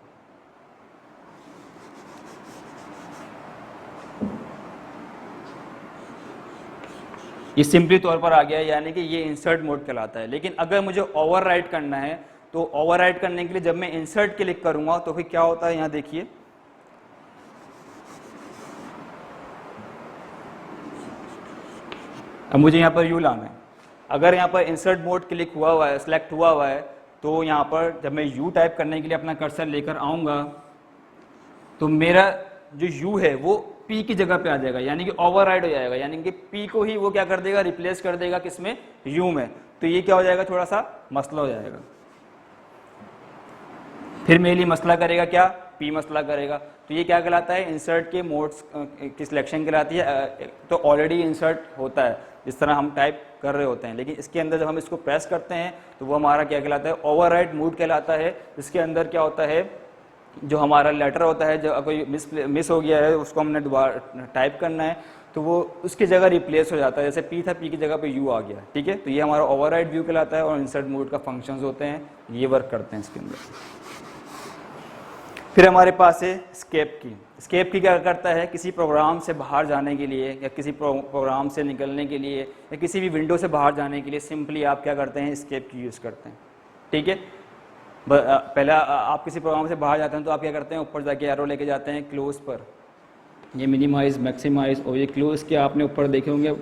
ये सिंपली तौर पर आ गया है, यानी कि ये इंसर्ट मोड कहलाता है। लेकिन अगर मुझे ओवरराइट करना है तो ओवरराइट करने के लिए जब मैं इंसर्ट क्लिक करूंगा तो फिर क्या होता है? यहाँ देखिए, अब मुझे यहाँ पर यू लाना है। अगर यहाँ पर इंसर्ट मोड क्लिक हुआ हुआ है, सिलेक्ट हुआ हुआ है, तो यहाँ पर जब मैं यू टाइप करने के लिए अपना कर्सर लेकर आऊँगा तो मेरा जो यू है वो पी की जगह पे आ जाएगा, यानी कि ओवरराइड हो जाएगा, यानी कि पी को ही वो क्या कर देगा? रिप्लेस कर देगा किसमें? यू में। तो ये क्या हो जाएगा? थोड़ा सा मसला हो जाएगा। फिर मेरे लिए मसला करेगा क्या? पी मसला करेगा। तो ये क्या कहलाता है? इंसर्ट के मोड्स की सिलेक्शन कहलाती है। तो ऑलरेडी इंसर्ट होता है जिस तरह हम टाइप कर रहे होते हैं, लेकिन इसके अंदर जब हम इसको प्रेस करते हैं तो वो हमारा क्या कहलाता है? ओवरराइड मोड कहलाता है। इसके अंदर क्या होता है? जो हमारा लेटर होता है, जो कोई मिस हो गया है उसको हमने दोबारा टाइप करना है तो वो उसकी जगह रिप्लेस हो जाता है। जैसे पी था, पी की जगह पे यू आ गया, ठीक है। तो ये हमारा ओवरराइड व्यू कहलाता है और इंसर्ट मोड का फंक्शंस होते हैं, ये वर्क करते हैं इसके अंदर। फिर हमारे पास है स्केप की। स्केप की क्या करता है? किसी प्रोग्राम से बाहर जाने के लिए या किसी प्रोग्राम से निकलने के लिए या किसी भी विंडो से बाहर जाने के लिए सिंपली आप क्या करते हैं? स्केप की यूज़ करते हैं, ठीक है। पहले आप किसी प्रोग्राम से बाहर जाते हैं तो आप क्या करते हैं? ऊपर जाके एरो लेके जाते हैं क्लोज पर, ये मिनिमाइज, मैक्सिमाइज और ये क्लोज के आपने ऊपर देखे होंगे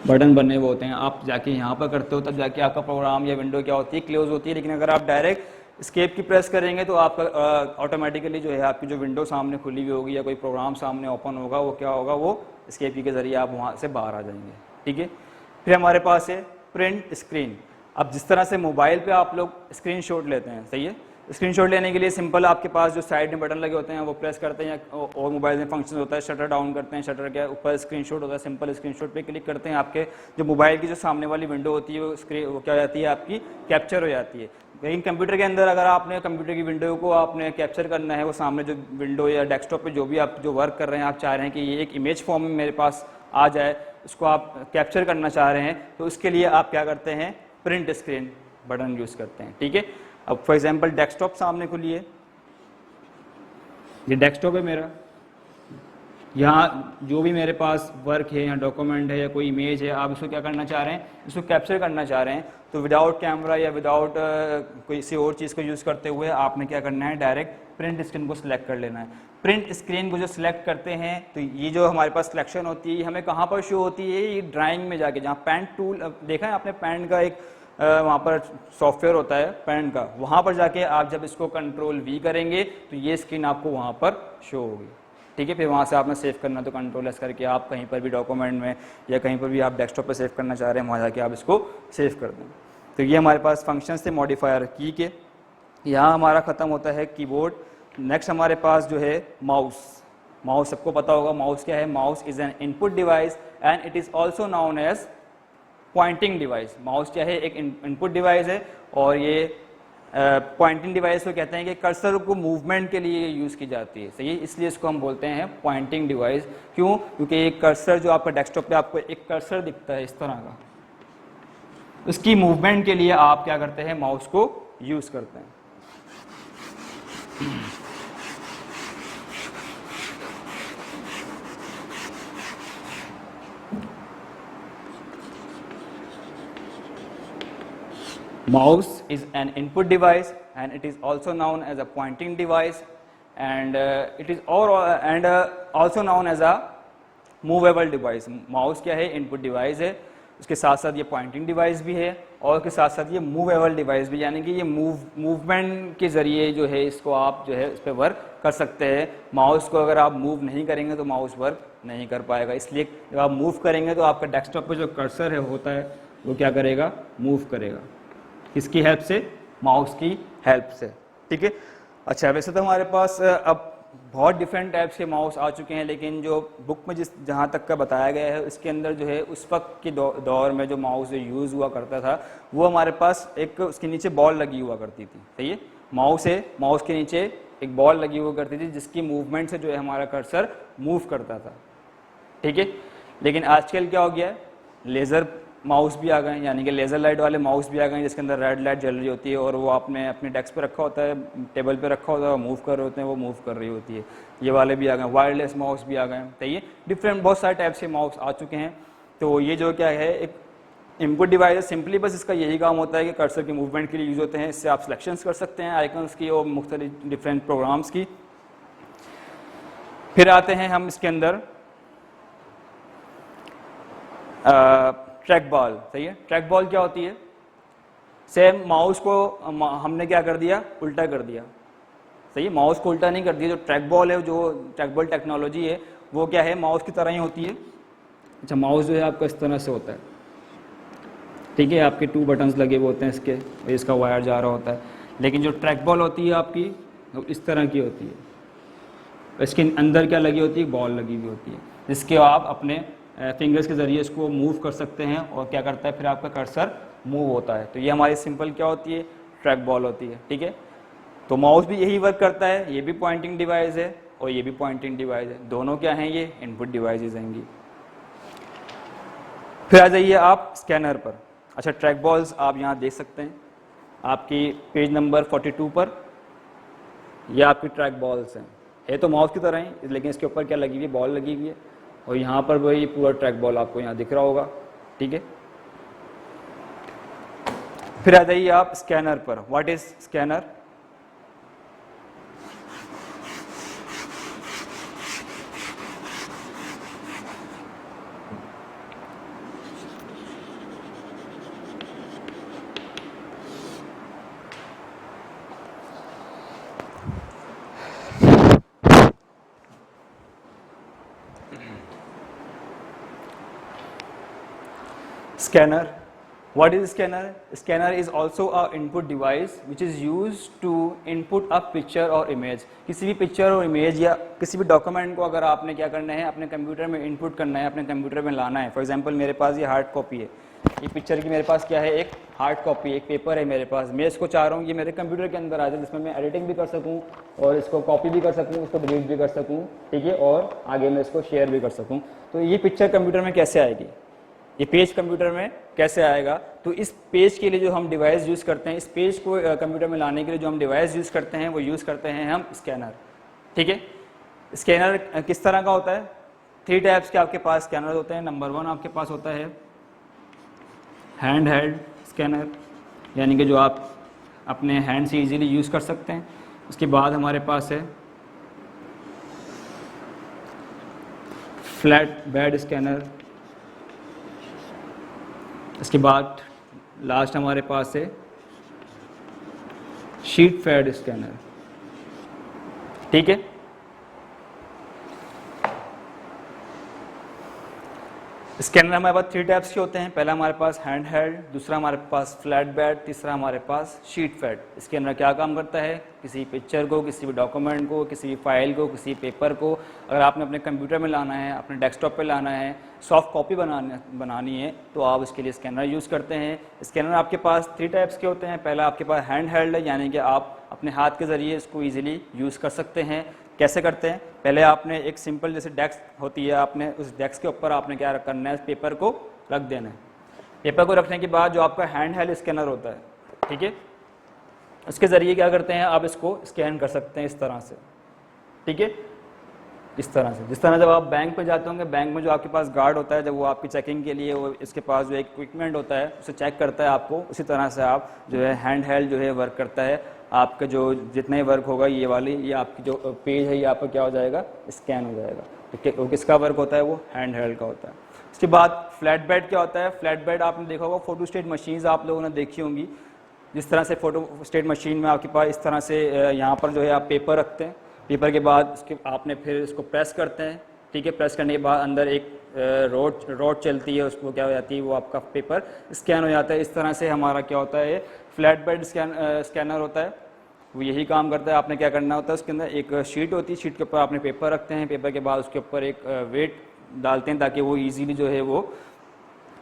बटन बने हुए होते हैं। आप जाके यहाँ पर करते हो तब जाके आपका प्रोग्राम या विंडो क्या होती है? क्लोज होती है। लेकिन अगर आप डायरेक्ट एस्केप की प्रेस करेंगे तो आपका ऑटोमेटिकली जो है आपकी जो विंडो सामने खुली हुई होगी या कोई प्रोग्राम सामने ओपन होगा, वो क्या होगा, वो एस्केप की के ज़रिए आप वहाँ से बाहर आ जाएंगे। ठीक है, फिर हमारे पास है प्रिंट स्क्रीन। अब जिस तरह से मोबाइल पे आप लोग स्क्रीनशॉट लेते हैं, सही है, स्क्रीनशॉट लेने के लिए सिंपल आपके पास जो साइड में बटन लगे होते हैं वो प्रेस करते हैं, और मोबाइल में फंक्शन होता है शटर डाउन करते हैं, शटर के ऊपर स्क्रीनशॉट होता है, सिंपल स्क्रीनशॉट पे क्लिक करते हैं, आपके जो मोबाइल की जो सामने वाली विंडो होती है वो क्या हो जाती है, आपकी कैप्चर हो जाती है। लेकिन कंप्यूटर के अंदर अगर आपने कंप्यूटर की विंडो को आपने कैप्चर करना है, वो सामने जो विंडो या डेस्कटॉप पे जो भी आप जो वर्क कर रहे हैं, आप चाह रहे हैं कि ये एक इमेज फॉर्म में मेरे पास आ जाए, उसको आप कैप्चर करना चाह रहे हैं, तो उसके लिए आप क्या करते हैं, प्रिंट स्क्रीन बटन यूज़ करते हैं। ठीक है, अब फॉर एग्जांपल डेस्कटॉप सामने खुली है, ये डेस्कटॉप है मेरा, यहाँ जो भी मेरे पास वर्क है या डॉक्यूमेंट है या कोई इमेज है, आप इसको क्या करना चाह रहे हैं, इसको कैप्चर करना चाह रहे हैं, तो विदाउट कैमरा या विदाउट किसी और चीज़ को यूज़ करते हुए आपने क्या करना है, डायरेक्ट प्रिंट स्क्रीन को सिलेक्ट कर लेना है। प्रिंट स्क्रीन को जो सिलेक्ट करते हैं तो ये जो हमारे पास सिलेक्शन होती है हमें कहाँ पर शो होती है, ये ड्राइंग में जाके, जहाँ पेंट टूल देखा है आपने, पेंट का एक वहाँ पर सॉफ्टवेयर होता है पेंट का, वहाँ पर जाके आप जब इसको कंट्रोल V करेंगे तो ये स्क्रीन आपको वहाँ पर शो होगी। ठीक है, फिर वहाँ से आपने सेव करना तो कंट्रोल एस करके आप कहीं पर भी डॉक्यूमेंट में या कहीं पर भी आप डेस्कटॉप पे सेव करना चाह रहे हैं, वहाँ जाके आप इसको सेव कर दें। तो ये हमारे पास फंक्शंस थे मॉडिफायर की के। यहाँ हमारा ख़त्म होता है कीबोर्ड। नेक्स्ट हमारे पास जो है माउस। माउस सबको पता होगा माउस क्या है, mouse is an input device and it is also known as pointing device. Mouse क्या है, एक इनपुट डिवाइस है, और ये पॉइंटिंग डिवाइस को कहते हैं कि कर्सर को मूवमेंट के लिए यूज़ की जाती है, सही है, इसलिए इसको हम बोलते हैं पॉइंटिंग डिवाइस। क्यों? क्योंकि एक कर्सर जो आपका डेस्कटॉप पे आपको एक कर्सर दिखता है इस तरह का, उसकी मूवमेंट के लिए आप क्या करते हैं, माउस को यूज़ करते हैं। Mouse is an input device and it is also known as a pointing device and it is also known as a movable device. Mouse क्या है, input device है, उसके साथ साथ ये pointing device भी है और उसके साथ साथ ये movable device भी, यानी कि ये मूवमेंट के ज़रिए जो है इसको आप जो है इस पर वर्क कर सकते हैं। माउस को अगर आप मूव नहीं करेंगे तो माउस वर्क नहीं कर पाएगा, इसलिए जब आप मूव करेंगे तो आपका डेस्कटॉप पर जो कर्सर है होता है वो क्या करेगा, मूव करेगा। किसकी हेल्प से, माउस की हेल्प से। ठीक है, अच्छा वैसे तो हमारे पास अब बहुत डिफरेंट टाइप्स के माउस आ चुके हैं, लेकिन जो बुक में जहाँ तक का बताया गया है उसके अंदर जो है उस वक्त के दौर में जो माउस जो यूज़ हुआ करता था वो हमारे पास एक उसके नीचे बॉल लगी हुआ करती थी, सही है, माउस है, माउस के नीचे एक बॉल लगी हुआ करती थी जिसकी मूवमेंट से जो है हमारा कर्सर मूव करता था। ठीक है, लेकिन आजकल क्या हो गया है, लेज़र माउस भी आ गए, यानी कि लेज़र लाइट वाले माउस भी आ गए जिसके अंदर रेड लाइट जल रही होती है और वो आपने अपने डेस्क पे रखा होता है, टेबल पे रखा होता है, मूव कर रहे होते हैं, वो मूव कर रही होती है। ये वाले भी आ गए, वायरलेस माउस भी आ गए, तो ये डिफरेंट बहुत सारे टाइप से माउस आ चुके हैं। तो ये जो क्या है, एक इनपुट डिवाइस है, सिंपली बस इसका यही काम होता है कि कर्सर की मूवमेंट के लिए यूज़ होते हैं। इससे आप सिलेक्शंस कर सकते हैं आइकन्स की और मुख्तलिफ डिफरेंट प्रोग्राम्स की। फिर आते हैं हम इसके अंदर ट्रैक बॉल, सही है। ट्रैक बॉल क्या होती है, सेम माउस को हमने क्या कर दिया, उल्टा कर दिया, सही है, माउस को उल्टा नहीं कर दिया। जो ट्रैक बॉल है, जो ट्रैक बॉल टेक्नोलॉजी है वो क्या है, माउस की तरह ही होती है। अच्छा, माउस जो है आपका इस तरह से होता है, ठीक है, आपके 2 बटन्स लगे हुए होते हैं इसके, इसका वायर जा रहा होता है। लेकिन जो ट्रैक बॉल होती है आपकी तो इस तरह की होती है, इसके अंदर क्या लगी होती है, बॉल लगी हुई होती है, जिसके आप अपने फिंगर्स के ज़रिए इसको मूव कर सकते हैं और क्या करता है, फिर आपका कर्सर मूव होता है। तो ये हमारी सिंपल क्या होती है, ट्रैक बॉल होती है। ठीक है, तो माउस भी यही वर्क करता है, ये भी पॉइंटिंग डिवाइस है और ये भी पॉइंटिंग डिवाइस है, दोनों क्या हैं, ये इनपुट डिवाइसेस हैं। फिर आ जाइए आप स्कैनर पर। अच्छा, ट्रैक बॉल्स आप यहाँ देख सकते हैं, आपकी पेज नंबर 42 पर ये आपकी ट्रैक बॉल्स हैं। ये तो माउस की तरह ही, लेकिन इसके ऊपर क्या लगी हुई है, बॉल लगी हुई है और यहाँ पर वही पूरा ट्रैक बॉल आपको यहाँ दिख रहा होगा। ठीक है, फिर आ जाइए आप स्कैनर पर। What is scanner? Scanner. What is scanner? Scanner is also a input device which is used to input a picture or image. किसी भी पिक्चर और इमेज या किसी भी डॉक्यूमेंट को अगर आपने क्या करना है, अपने कंप्यूटर में इनपुट करना है, अपने कंप्यूटर में लाना है. फॉर एग्जांपल मेरे पास ये हार्ड कॉपी है, ये पिक्चर की मेरे पास क्या है, एक हार्ड कॉपी, एक पेपर है मेरे पास. मैं इसको चाह रहा हूँ कि मेरे कंप्यूटर के अंदर आ जाए, जिसमें मैं एडिटिंग भी कर सकूँ और इसको कॉपी भी कर सकूँ, इसको डिलीट भी कर सकूँ, ठीक है, और आगे मैं इसको शेयर भी कर सकूँ. तो ये पिक्चर कंप्यूटर में कैसे आएगी, ये पेज कंप्यूटर में कैसे आएगा? तो इस पेज के लिए जो हम डिवाइस यूज़ करते हैं, इस पेज को कंप्यूटर में लाने के लिए जो हम डिवाइस यूज़ करते हैं वो यूज़ करते हैं हम स्कैनर. ठीक है, स्कैनर किस तरह का होता है? 3 टाइप्स के आपके पास स्कैनर होते हैं. नंबर 1 आपके पास होता है हैंड हेल्ड स्कैनर, यानी कि जो आप अपने हैंड से इजीली यूज़ कर सकते हैं. उसके बाद हमारे पास है फ्लैट बेड स्कैनर. इसके बाद लास्ट हमारे पास है शीट फेड स्कैनर. ठीक है, स्कैनर हमारे पास 3 टाइप्स के होते हैं. पहला हमारे पास हैंड हेल्ड, दूसरा हमारे पास फ्लैट बेड, तीसरा हमारे पास शीट फेड. स्कैनर क्या काम करता है? किसी पिक्चर को, किसी भी डॉक्यूमेंट को, किसी भी फाइल को, किसी पेपर को अगर आपने अपने कंप्यूटर में लाना है, अपने डेस्कटॉप पे लाना है, सॉफ्ट कॉपी बनानी है, तो आप इसके लिए स्कैनर यूज़ करते हैं. स्कैनर आपके पास 3 टाइप्स के होते हैं. पहला आपके पास हैंड हेल्ड है, यानी कि आप अपने हाथ के ज़रिए इसको ईजिली यूज़ कर सकते हैं. कैसे करते हैं? पहले आपने एक सिंपल जैसे डेस्क होती है, आपने उस डेस्क के ऊपर आपने क्या करना है, पेपर को रख देना है. पेपर को रखने के बाद जो आपका हैंड हेल्ड स्कैनर होता है, ठीक है, उसके ज़रिए क्या करते हैं, आप इसको स्कैन कर सकते हैं इस तरह से. ठीक है, इस तरह से. जिस तरह जब आप बैंक पे जाते होंगे, बैंक में जो आपके पास गार्ड होता है, जब वो आपकी चेकिंग के लिए वो इसके पास जो इक्विपमेंट होता है उसे चेक करता है आपको, उसी तरह से आप जो है हैंड हेल्ड जो है वर्क करता है. आपका जो जितना ही वर्क होगा ये वाली, ये आपकी जो पेज है ये आपका क्या हो जाएगा, स्कैन हो जाएगा. तो किसका वर्क होता है? वो हैंड हेल्ड का होता है. उसके बाद फ्लैट बेड क्या होता है? फ्लैट बेड आपने देखा होगा, फोटो स्टेट मशीन्स आप लोगों ने देखी होंगी. जिस तरह से फोटो स्टेट मशीन में आपके पास इस तरह से यहाँ पर जो है आप पेपर रखते हैं. पेपर के बाद उसके आपने फिर इसको प्रेस करते हैं. ठीक है, प्रेस करने के बाद अंदर एक रोड चलती है, उसको क्या हो जाती है, वो आपका पेपर स्कैन हो जाता है. इस तरह से हमारा क्या होता है, फ्लैट बेड स्कैनर होता है. वो यही काम करता है. आपने क्या करना होता है, उसके अंदर एक शीट होती है, शीट के ऊपर आपने पेपर रखते हैं. पेपर के बाद उसके ऊपर एक वेट डालते हैं ताकि वो ईजीली जो है वो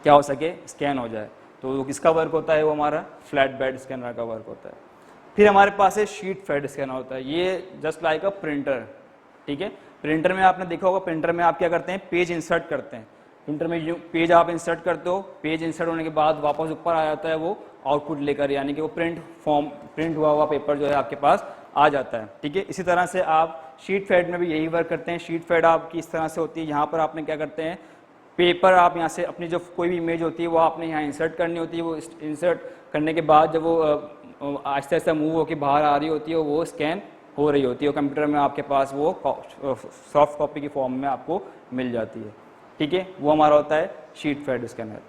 क्या हो सके, स्कैन हो जाए. तो किसका वर्क होता है? वो हमारा फ्लैट बेड स्कैनर का वर्क होता है. फिर हमारे पास है शीट फेड स्कैनर होता है. ये जस्ट लाइक अ प्रिंटर. ठीक है, प्रिंटर में आपने देखा होगा, प्रिंटर में आप क्या करते हैं, पेज इंसर्ट करते हैं. प्रिंटर में पेज आप इंसर्ट करते हो, पेज इंसर्ट होने के बाद वापस ऊपर आ जाता है वो आउटपुट लेकर, यानी कि वो प्रिंट हुआ हुआ पेपर जो है आपके पास आ जाता है. ठीक है, इसी तरह से आप शीट फेड में भी यही वर्क करते हैं. शीट फेड आपकी इस तरह से होती है, यहाँ पर आपने क्या करते हैं, पेपर आप यहाँ से अपनी जो कोई भी इमेज होती है वो आपने यहाँ इंसर्ट करनी होती है. वो इंसर्ट करने के बाद जब वो आहिस्ता आहिस्ता मूव होकर बाहर आ रही होती है, वो स्कैन हो रही होती है, कंप्यूटर में आपके पास वो सॉफ्ट कॉपी की फॉर्म में आपको मिल जाती है. ठीक है, वो हमारा होता है शीट फेड स्कैनर.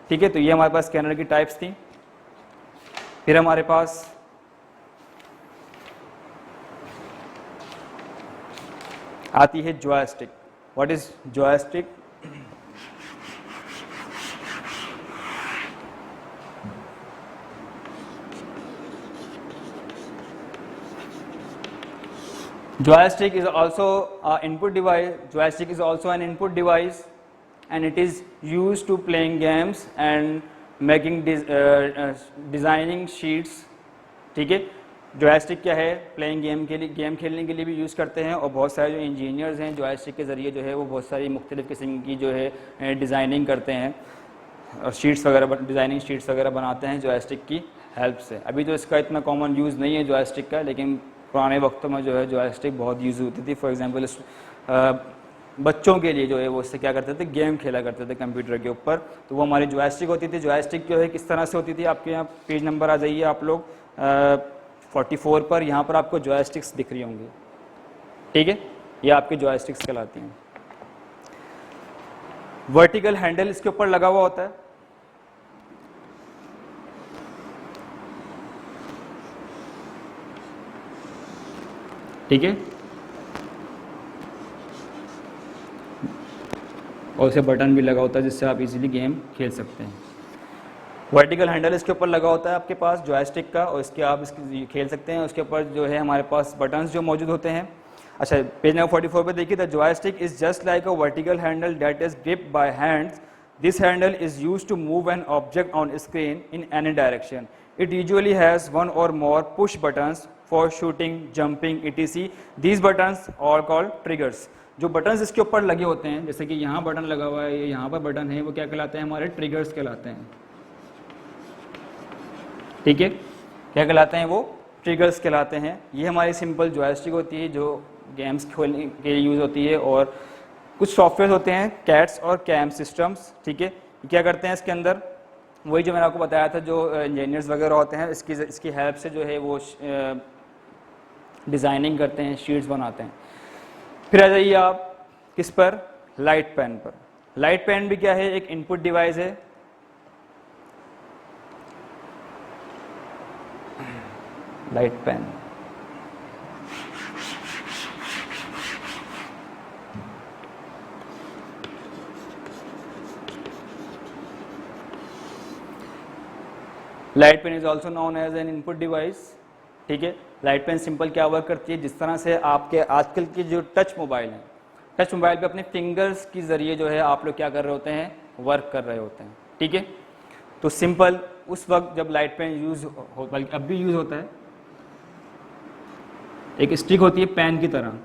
ठीक है, तो ये हमारे पास स्कैनर की टाइप्स थी. फिर हमारे पास आती है joystick. What is joystick? Joystick is also an input device. Joystick is also an input device, and it is used to playing games and making designing sheets. ठीक है, joystick क्या है, प्लेइंग गेम खेलने के लिए भी यूज़ करते हैं. और बहुत सारे जो इंजीनियर्स हैं joystick के ज़रिए जो है वो बहुत सारी मुख्तलिफ़ किस्म की जो है डिज़ाइनिंग करते हैं और शीट्स वगैरह, डिज़ाइनिंग शीट्स वगैरह बनाते हैं joystick की हेल्प से. अभी तो इसका इतना कॉमन यूज़ नहीं है joystick का, लेकिन पुराने वक्तों में जो है जॉयस्टिक बहुत यूज़ होती थी. फॉर एग्जांपल बच्चों के लिए जो है वो इससे क्या करते थे, गेम खेला करते थे कंप्यूटर के ऊपर. तो वो हमारी जॉयस्टिक होती थी. जॉयस्टिक जो है किस तरह से होती थी, आपके यहाँ पेज नंबर आ जाइए आप लोग 44 पर. यहाँ पर आपको जॉयस्टिक्स दिख रही होंगी. ठीक है, ये आपकी जॉयस्टिक्स कहलाती हैं. वर्टिकल हैंडल इसके ऊपर लगा हुआ होता है. ठीक है, और उसे बटन भी लगा होता है जिससे आप इजीली गेम खेल सकते हैं. वर्टिकल हैंडल इसके ऊपर लगा होता है आपके पास जॉयस्टिक का, और इसके आप इसकी खेल सकते हैं। उसके ऊपर जो है हमारे पास बटन्स जो मौजूद होते हैं। अच्छा, पेज नंबर 44 पे देखिए, the joystick is just like a vertical handle that is gripped by hands. This handle is used to move an object on screen in any direction. It usually has one or more push buttons for shooting, jumping, etc. These buttons are called triggers. जो buttons इसके ऊपर लगे होते हैं, जैसे कि यहाँ button लगा हुआ है, यहाँ पर बटन है, वो क्या कहलाते हैं? हमारे ट्रिगर्स कहलाते हैं। ठीक है, क्या कहलाते हैं? वो ट्रिगर्स कहलाते हैं। ये हमारी सिंपल जॉयस्टिक होती है जो गेम्स खेलने के लिए यूज़ होती है। और कुछ सॉफ्टवेयर होते हैं, कैट्स और कैम सिस्टम्स। ठीक है, क्या करते हैं इसके अंदर? वही जो मैंने आपको बताया था, जो इंजीनियर्स वगैरह होते हैं, इसकी हेल्प से जो है वो डिज़ाइनिंग करते हैं, शीट्स बनाते हैं। फिर आ जाइए आप किस पर? लाइट पेन पर। लाइट पेन भी क्या है? एक इनपुट डिवाइस है। Light pen light pen is also known as an input device. ठीक है, लाइट पेन सिंपल क्या वर्क करती है? जिस तरह से आपके आजकल की जो टच मोबाइल हैं, टच मोबाइल पे अपने फिंगर्स के ज़रिए जो है आप लोग क्या कर रहे होते हैं? वर्क कर रहे होते हैं। ठीक है, तो सिंपल उस वक्त जब लाइट पेन यूज़ हो, बल्कि अब भी यूज़ होता है, एक स्टिक होती है पेन की तरह।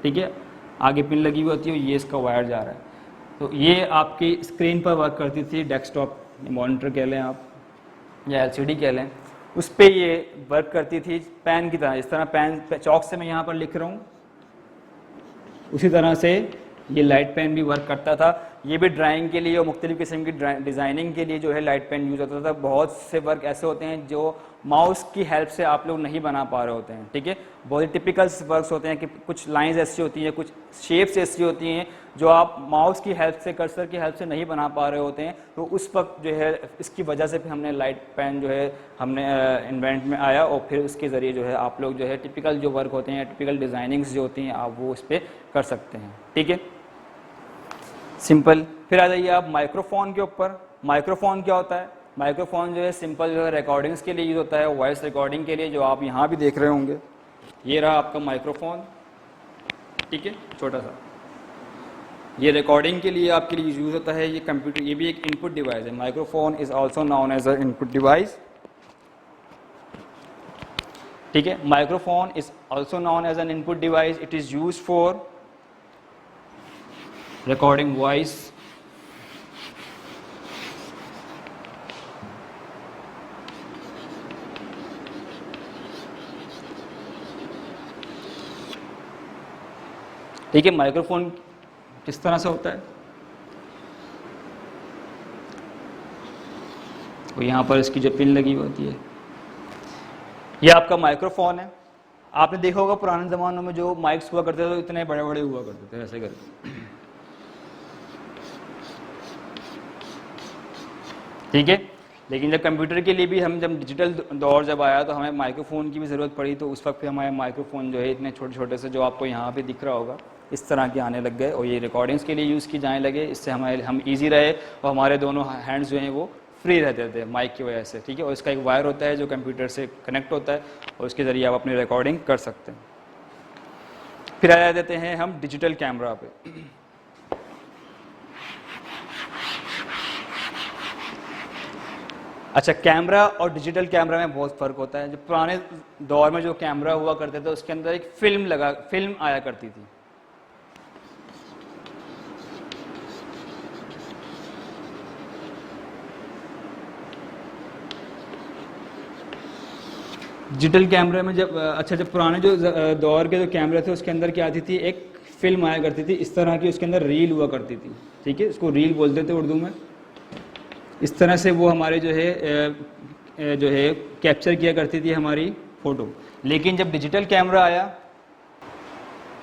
ठीक है, आगे पिन लगी हुई होती है, ये इसका वायर जा रहा है। तो ये आपकी स्क्रीन पर वर्क करती थी, डेस्कटॉप मॉनिटर कह लें आप या एलसीडी कह लें, उस पर ये वर्क करती थी पेन की तरह। इस तरह पेन चौक से मैं यहाँ पर लिख रहा हूँ, उसी तरह से ये लाइट पेन भी वर्क करता था। ये भी ड्राइंग के लिए और मुख्तलिफ़ किस्म की डिज़ाइनिंग के लिए जो है लाइट पेन यूज़ होता था। बहुत से वर्क ऐसे होते हैं जो माउस की हेल्प से आप लोग नहीं बना पा रहे होते हैं। ठीक है, बहुत ही टिपिकल वर्क्स होते हैं कि कुछ लाइंस ऐसी होती हैं, कुछ शेप्स ऐसी होती हैं जो आप माउस की हेल्प से, कर्सर की हेल्प से नहीं बना पा रहे होते हैं। तो उस वक्त जो है इसकी वजह से फिर हमने लाइट पेन जो है हमने इन्वेंट में आया, और फिर उसके ज़रिए जो है आप लोग जो है टिपिकल जो वर्क होते हैं, टिपिकल डिज़ाइनिंग्स जो होती हैं, आप वो इस पर कर सकते हैं। ठीक है, सिंपल। फिर आ जाइए आप माइक्रोफोन के ऊपर। माइक्रोफोन क्या होता है? माइक्रोफोन जो है सिंपल जो है रिकॉर्डिंग्स के लिए यूज़ होता है, वॉइस रिकॉर्डिंग के लिए, जो आप यहाँ भी देख रहे होंगे। ये रहा आपका माइक्रोफोन। ठीक है, छोटा सा, ये रिकॉर्डिंग के लिए आपके लिए यूज़ होता है। ये कंप्यूटर, ये भी एक इनपुट डिवाइस है। Microphone is also known as a input device. ठीक है, microphone is also known as an input device. It is use for recording voice, ठीक है। माइक्रोफोन किस तरह से होता है? तो यहाँ पर इसकी जो पिन लगी होती है, ये आपका माइक्रोफोन है। आपने देखा होगा पुराने ज़मानों में जो माइक्स हुआ करते थे तो इतने बड़े बड़े हुआ करते थे, ऐसे करके। ठीक है, लेकिन जब कंप्यूटर के लिए भी हम जब डिजिटल दौर जब आया तो हमें माइक्रोफोन की भी ज़रूरत पड़ी। तो उस वक्त फिर हमारे माइक्रोफोन जो है इतने छोटे छोटे से, जो आपको यहाँ पे दिख रहा होगा, इस तरह के आने लग गए, और ये रिकॉर्डिंग्स के लिए यूज़ की जाने लगे। इससे हम ईजी रहे और हमारे दोनों हैंड्स जो हैं वो फ्री रहते थे माइक की वजह से। ठीक है, और इसका एक वायर होता है जो कंप्यूटर से कनेक्ट होता है, और उसके ज़रिए आप अपनी रिकॉर्डिंग कर सकते हैं। फिर आ जाते हैं हम डिजिटल कैमरा पे। अच्छा, कैमरा और डिजिटल कैमरा में बहुत फ़र्क होता है। जो पुराने दौर में जो कैमरा हुआ करते थे उसके अंदर एक फिल्म आया करती थी। डिजिटल कैमरे में जब जब पुराने जो दौर के जो कैमरे थे उसके अंदर क्या आती थी? एक फिल्म आया करती थी इस तरह की, उसके अंदर रील हुआ करती थी। ठीक है, उसको रील बोलते थे उर्दू में। इस तरह से वो हमारे जो है कैप्चर किया करती थी हमारी फ़ोटो। लेकिन जब डिजिटल कैमरा आया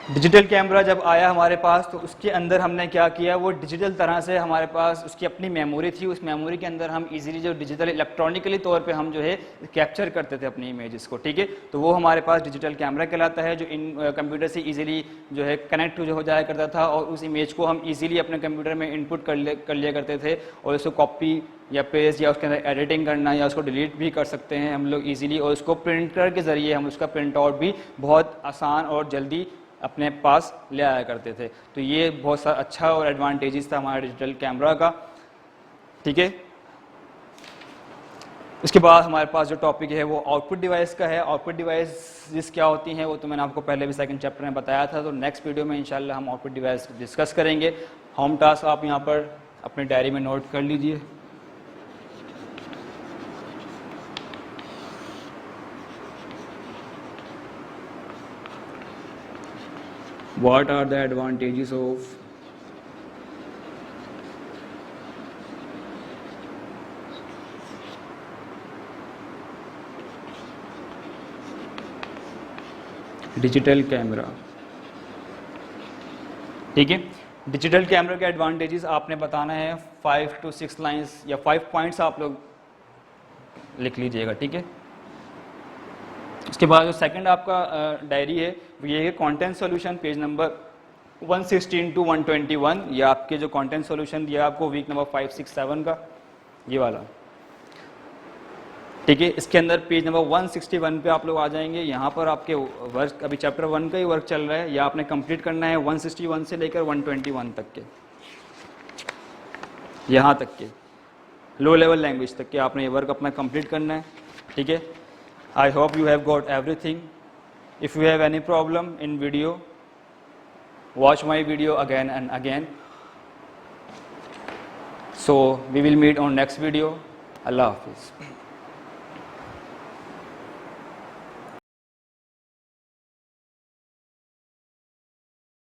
डिजिटल कैमरा जब आया हमारे पास तो उसके अंदर हमने क्या किया, वो डिजिटल तरह से हमारे पास उसकी अपनी मेमोरी थी, उस मेमोरी के अंदर हम इजीली जो डिजिटल इलेक्ट्रॉनिकली तौर पे हम जो है कैप्चर करते थे अपनी इमेजेस को, ठीक है। तो वो हमारे पास डिजिटल कैमरा कहलाता है, जो इन कंप्यूटर से इजीली जो है कनेक्ट हो जाया करता था और उस इमेज को हम इजीली अपने कंप्यूटर में इनपुट कर लिया करते थे और उसको कॉपी या पेस्ट या उसके अंदर एडिटिंग करना या उसको डिलीट भी कर सकते हैं हम लोग इजीली, और उसको प्रिंटर के ज़रिए हम उसका प्रिंट आउट भी बहुत आसान और जल्दी अपने पास ले आया करते थे। तो ये बहुत सा अच्छा और एडवांटेजेस था हमारा डिजिटल कैमरा का, ठीक है। इसके बाद हमारे पास जो टॉपिक है वो आउटपुट डिवाइस का है। आउटपुट डिवाइस क्या होती हैं वो तो मैंने आपको पहले भी सेकंड चैप्टर में बताया था, तो नेक्स्ट वीडियो में इंशाल्लाह हम आउटपुट डिवाइस डिस्कस करेंगे। होम टास्क आप यहाँ पर अपने डायरी में नोट कर लीजिए। What are the advantages of digital camera? ठीक है, डिजिटल कैमरा के एडवांटेजेस आपने बताना है 5 to 6 लाइंस या 5 पॉइंट्स आप लोग लिख लीजिएगा, ठीक है। उसके बाद जो सेकंड आपका डायरी है वो ये है content solution, page number 116 to 121। ये आपके जो कंटेंट सॉल्यूशन दिया आपको वीक नंबर 5, 6, 7 का ये वाला, ठीक है। इसके अंदर पेज नंबर 161 पे आप लोग आ जाएंगे। यहाँ पर आपके वर्क अभी चैप्टर 1 का ही वर्क चल रहा है, या आपने कंप्लीट करना है 161 से लेकर 121 तक के, यहाँ तक के लो लेवल लैंग्वेज तक के आपने ये वर्क अपना कंप्लीट करना है, ठीक है। I hope you have got everything. If you have any problem in video, watch my video again and again. So we will meet on next video. Allah Hafiz.